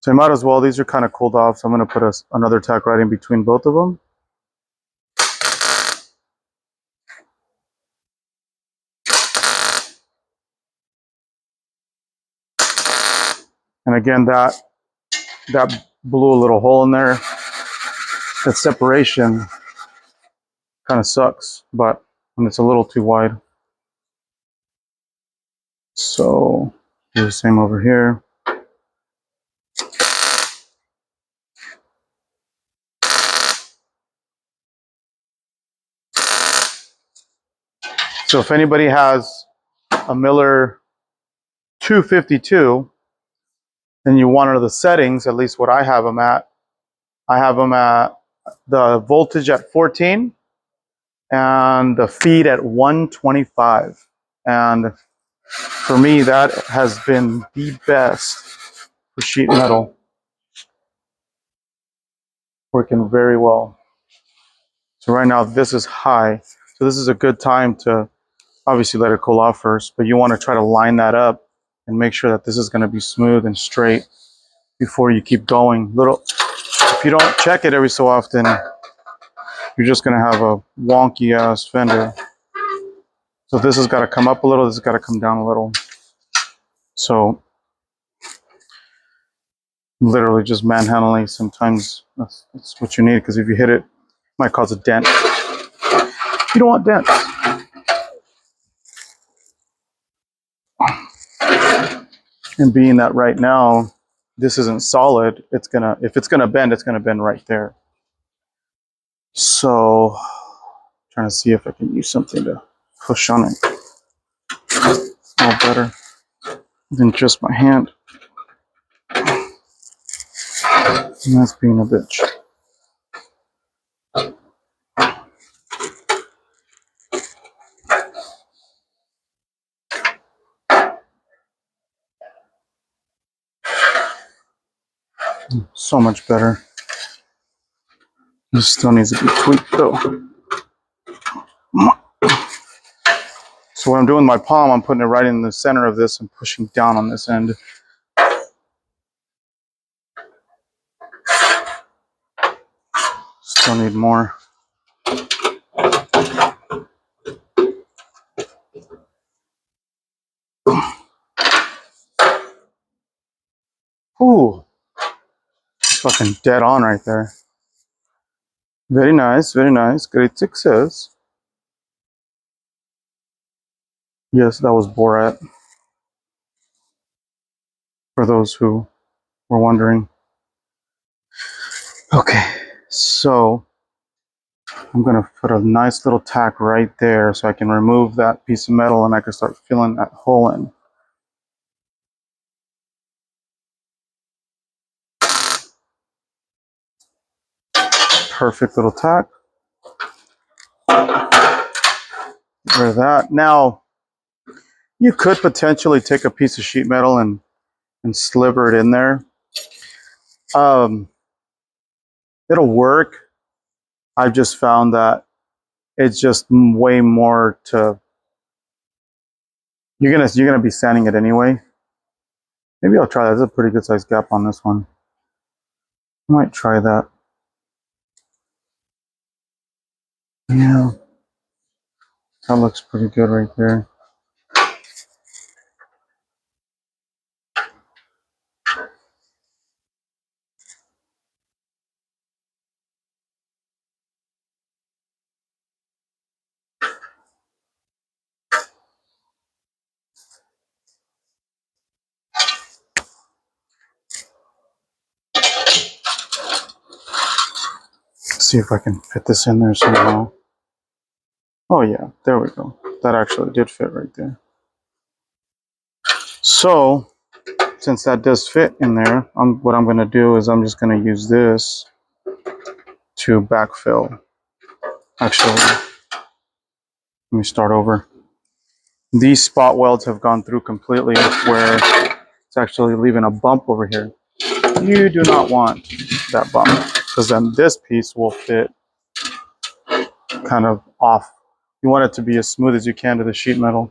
[SPEAKER 1] So I might as well, these are kind of cooled off, so I'm going to put another tack right in between both of them. And again, that blew a little hole in there. That separation kind of sucks, but when it's a little too wide. So do the same over here. So if anybody has a Miller 252, and you want to know the settings, at least what I have them at the voltage at 14 and the feed at 125. And for me, that has been the best for sheet metal. Working very well. So right now this is high. So this is a good time to obviously let it cool off first, but you want to try to line that up and make sure that this is going to be smooth and straight before you keep going. If you don't check it every so often, you're just going to have a wonky ass fender. So this has got to come up a little, this has got to come down a little. So literally just manhandling sometimes that's what you need, because if you hit it, it might cause a dent. You don't want dents. And being that right now this isn't solid, if it's gonna bend, it's gonna bend right there. So trying to see if I can use something to push on it a little better than just my hand. And that's being a bitch. So much better. This still needs to be tweaked though. So what I'm doing with my palm, I'm putting it right in the center of this and pushing down on this end. Still need more. Ooh, fucking dead on right there. Very nice, very nice. Great success. Yes, that was Borat, for those who were wondering. Okay, so I'm going to put a nice little tack right there so I can remove that piece of metal and I can start filling that hole in. Perfect little tack. Get rid of that. Now, you could potentially take a piece of sheet metal and sliver it in there. It'll work. I've just found that it's just way more to. You're gonna be sanding it anyway. Maybe I'll try that. There's a pretty good sized gap on this one. I might try that. Yeah, that looks pretty good right there. Let's see if I can fit this in there somehow. Oh yeah, there we go. That actually did fit right there. So, since that does fit in there, what I'm going to do is I'm just going to use this to backfill. Actually, let me start over. These spot welds have gone through completely where it's actually leaving a bump over here. You do not want that bump because then this piece will fit kind of off. You want it to be as smooth as you can to the sheet metal.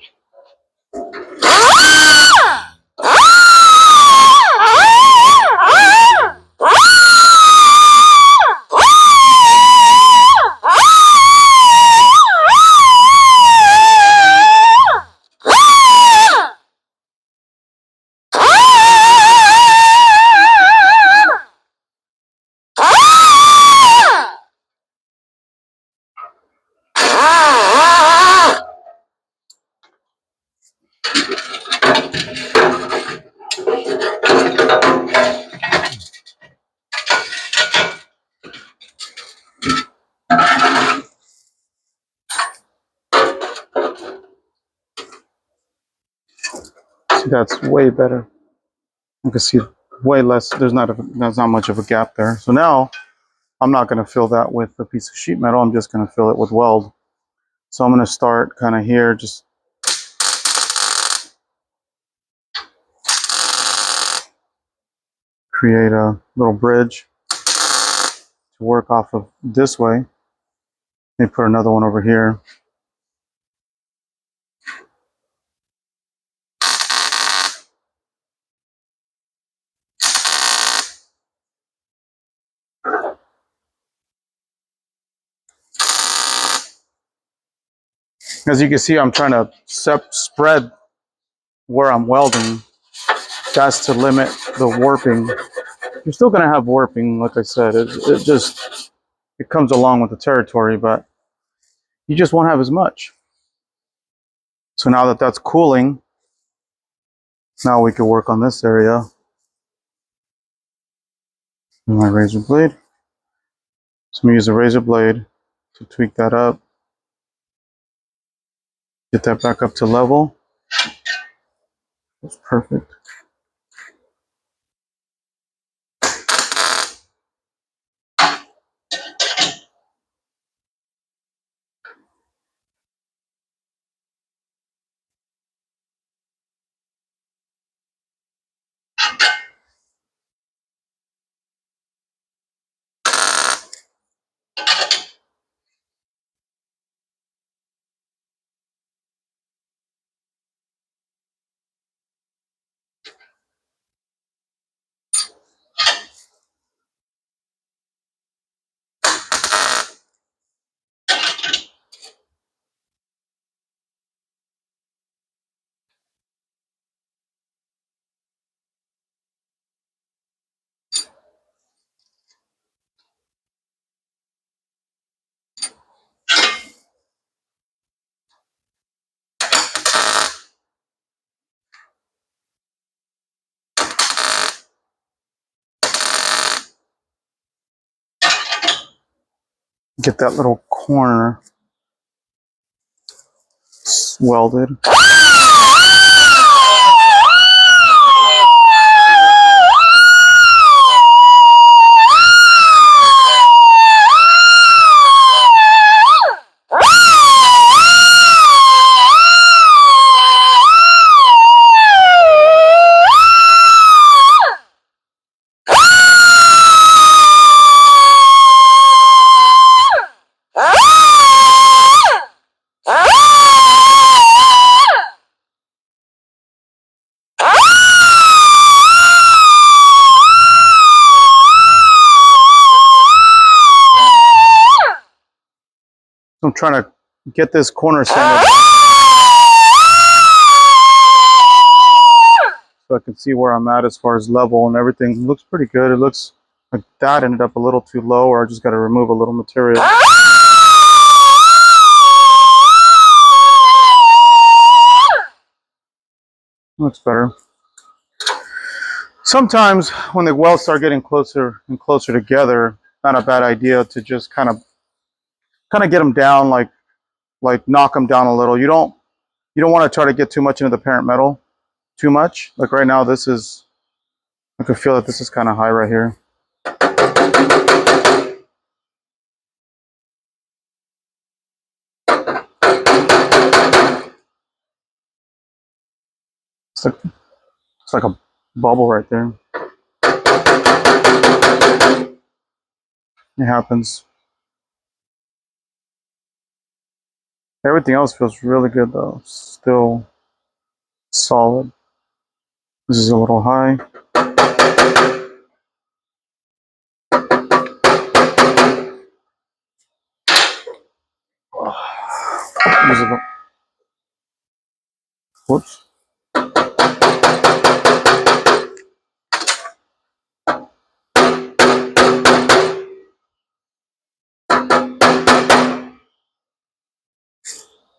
[SPEAKER 1] See, that's way better. You can see way less. There's not much of a gap there. So now I'm not going to fill that with a piece of sheet metal. I'm just going to fill it with weld. So I'm going to start kind of here, just create a little bridge to work off of this way. Let me put another one over here. As you can see, I'm trying to spread where I'm welding. That's to limit the warping. You're still going to have warping, like I said. It comes along with the territory, but you just won't have as much. So now that that's cooling, now we can work on this area. With my razor blade. So I'm going to use a razor blade to tweak that up. Get that back up to level. That's perfect. Get that little corner welded. I'm trying to get this corner centered so I can see where I'm at as far as level and everything. It looks pretty good. It looks like that ended up a little too low, or I just got to remove a little material. Looks better. Sometimes when the welds start getting closer and closer together, not a bad idea to just kind of get them down, like knock them down a little. You don't want to try to get too much into the parent metal, too much. Like right now, this is, I can feel that this is kind of high right here. It's like a bubble right there. It happens. Everything else feels really good though. Still solid. This is a little high. Whoops.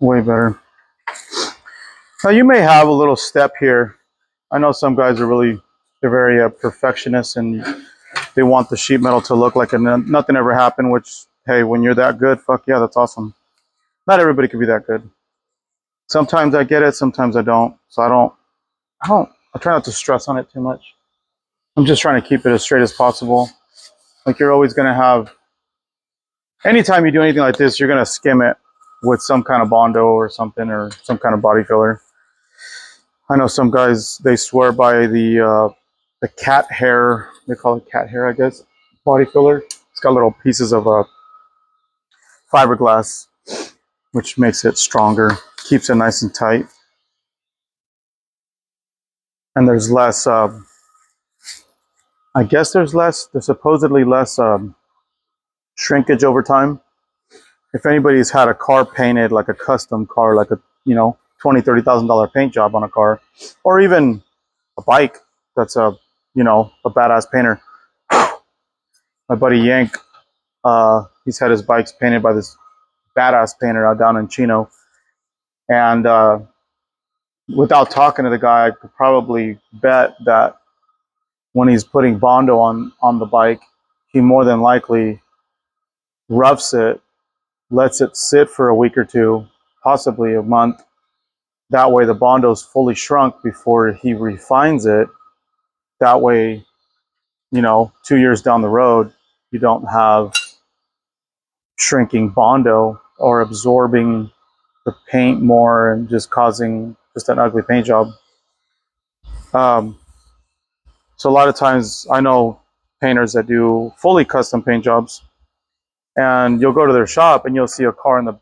[SPEAKER 1] Way better. Now you may have a little step here. I know some guys are really, they're very perfectionist and they want the sheet metal to look like nothing ever happened, which, hey, when you're that good, fuck yeah, that's awesome. Not everybody can be that good. Sometimes I get it, sometimes I don't. So I try not to stress on it too much. I'm just trying to keep it as straight as possible. Like you're always going to have, anytime you do anything like this, you're going to skim it with some kind of Bondo or something, or some kind of body filler. I know some guys, they swear by the cat hair, they call it cat hair, I guess, body filler. It's got little pieces of fiberglass, which makes it stronger, keeps it nice and tight. And there's less, I guess there's supposedly less shrinkage over time. If anybody's had a car painted, like a custom car, like a, $20,000-$30,000 paint job on a car, or even a bike that's a badass painter. My buddy Yank, he's had his bikes painted by this badass painter out down in Chino. And without talking to the guy, I could probably bet that when he's putting Bondo on the bike, he more than likely roughs it, lets it sit for a week or two, possibly a month. That way the Bondo's fully shrunk before he refines it. That way, 2 years down the road, you don't have shrinking Bondo or absorbing the paint more and just causing just an ugly paint job. So a lot of times I know painters that do fully custom paint jobs, and you'll go to their shop and you'll see a car in the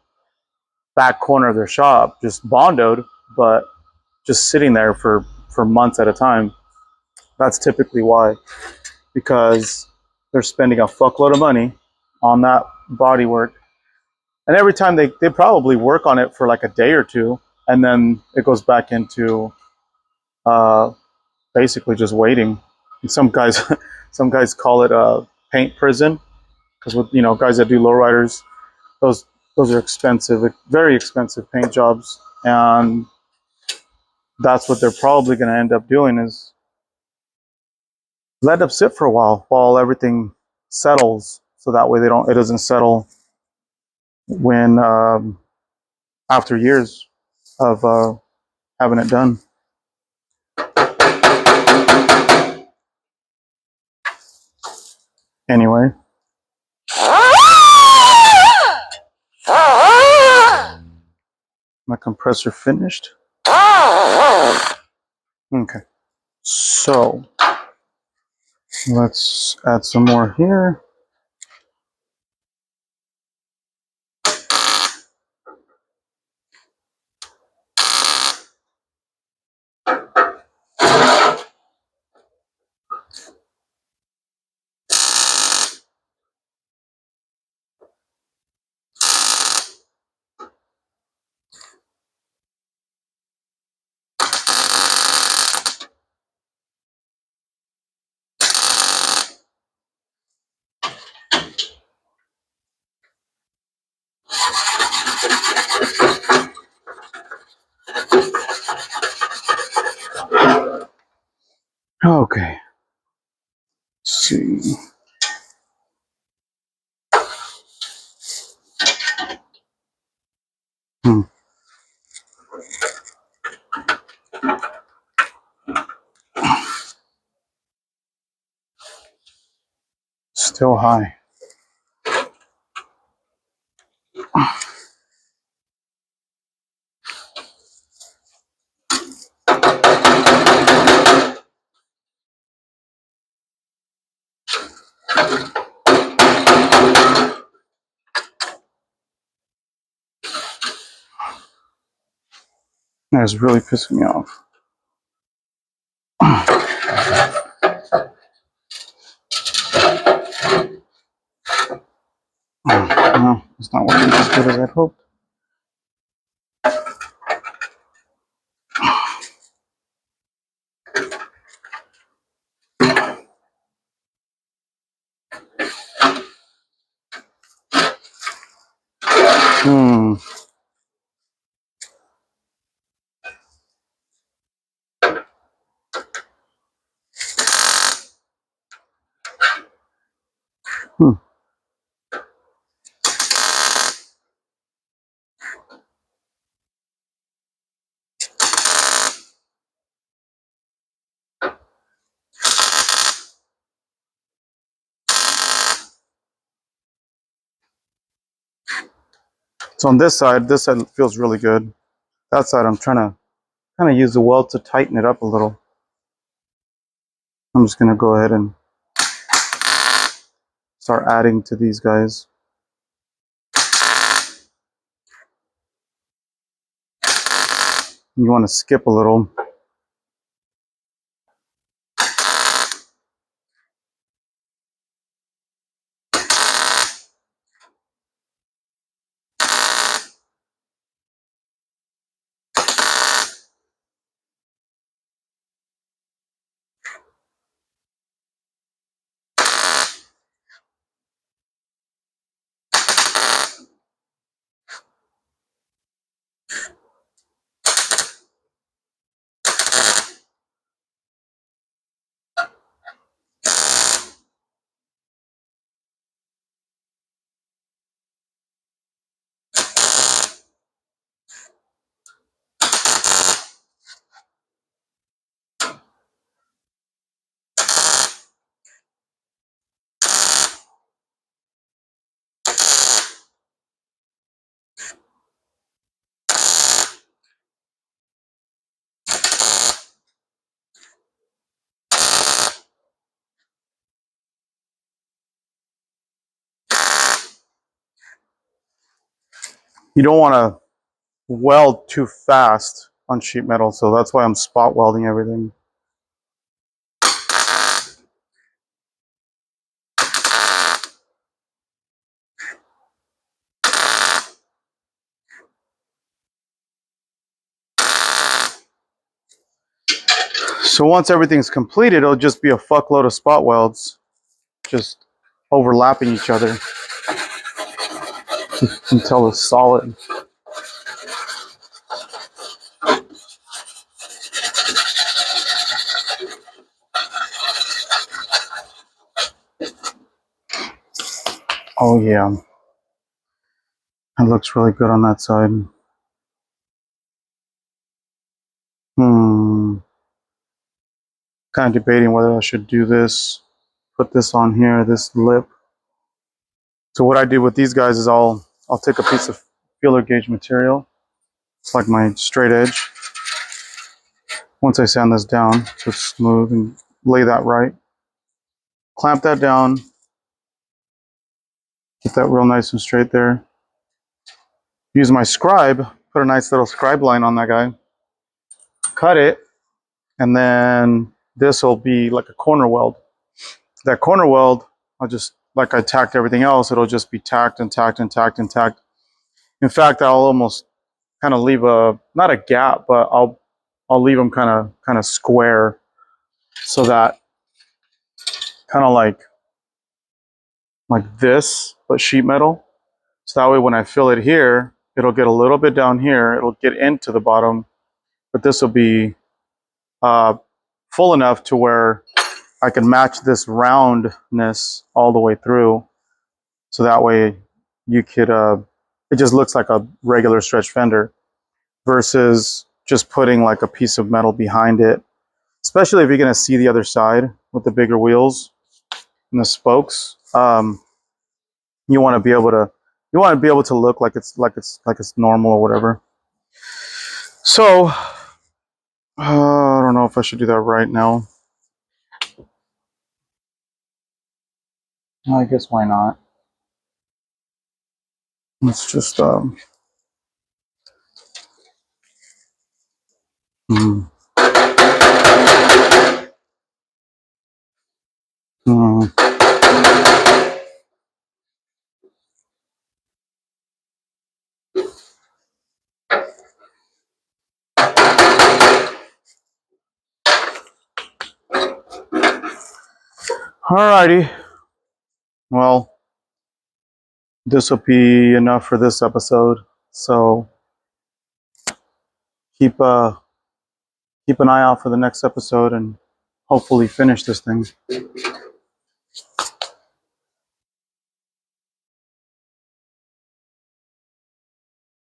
[SPEAKER 1] back corner of their shop just Bondoed, but just sitting there for months at a time. That's typically why, because they're spending a fuckload of money on that body work. And every time they probably work on it for like a day or two, and then it goes back into basically just waiting. And some guys some guys call it a paint prison, because with guys that do lowriders, those are expensive, very expensive paint jobs, and that's what they're probably going to end up doing, is let them sit for a while everything settles, so that way it doesn't settle when after years of having it done. Anyway, my compressor finished. Okay, so let's add some more here. Okay, let's see. Hmm. Still high. That is really pissing me off. No, it's not working as good as I'd hoped. Hmm. Hmm. So on this side feels really good. That side, I'm trying to kind of use the weld to tighten it up a little. I'm just going to go ahead and start adding to these guys. You want to skip a little. You don't want to weld too fast on sheet metal, so that's why I'm spot welding everything. So once everything's completed, it'll just be a fuckload of spot welds just overlapping each other until it's solid. Oh yeah. It looks really good on that side. Kind of debating whether I should do this, put this on here, this lip. So what I do with these guys is I'll take a piece of feeler gauge material. It's like my straight edge. Once I sand this down so it's smooth and lay that right, clamp that down, get that real nice and straight there. Use my scribe, put a nice little scribe line on that guy, cut it, and then this will be like a corner weld. That corner weld, I'll just, like I tacked everything else, it'll just be tacked and tacked and tacked and tacked. In fact, I'll almost kind of leave a, not a gap, but I'll leave them kind of square so that kind of like this, but sheet metal. So that way when I fill it here, it'll get a little bit down here, it'll get into the bottom, but this will be full enough to where I can match this roundness all the way through. So that way you could, it just looks like a regular stretch fender versus just putting like a piece of metal behind it. Especially if you're gonna see the other side with the bigger wheels and the spokes. You want to be able to look like it's normal or whatever. So I don't know if I should do that right now. I guess why not? Let's just mm, mm. Alrighty. Well, this will be enough for this episode. So keep keep an eye out for the next episode and hopefully finish this thing.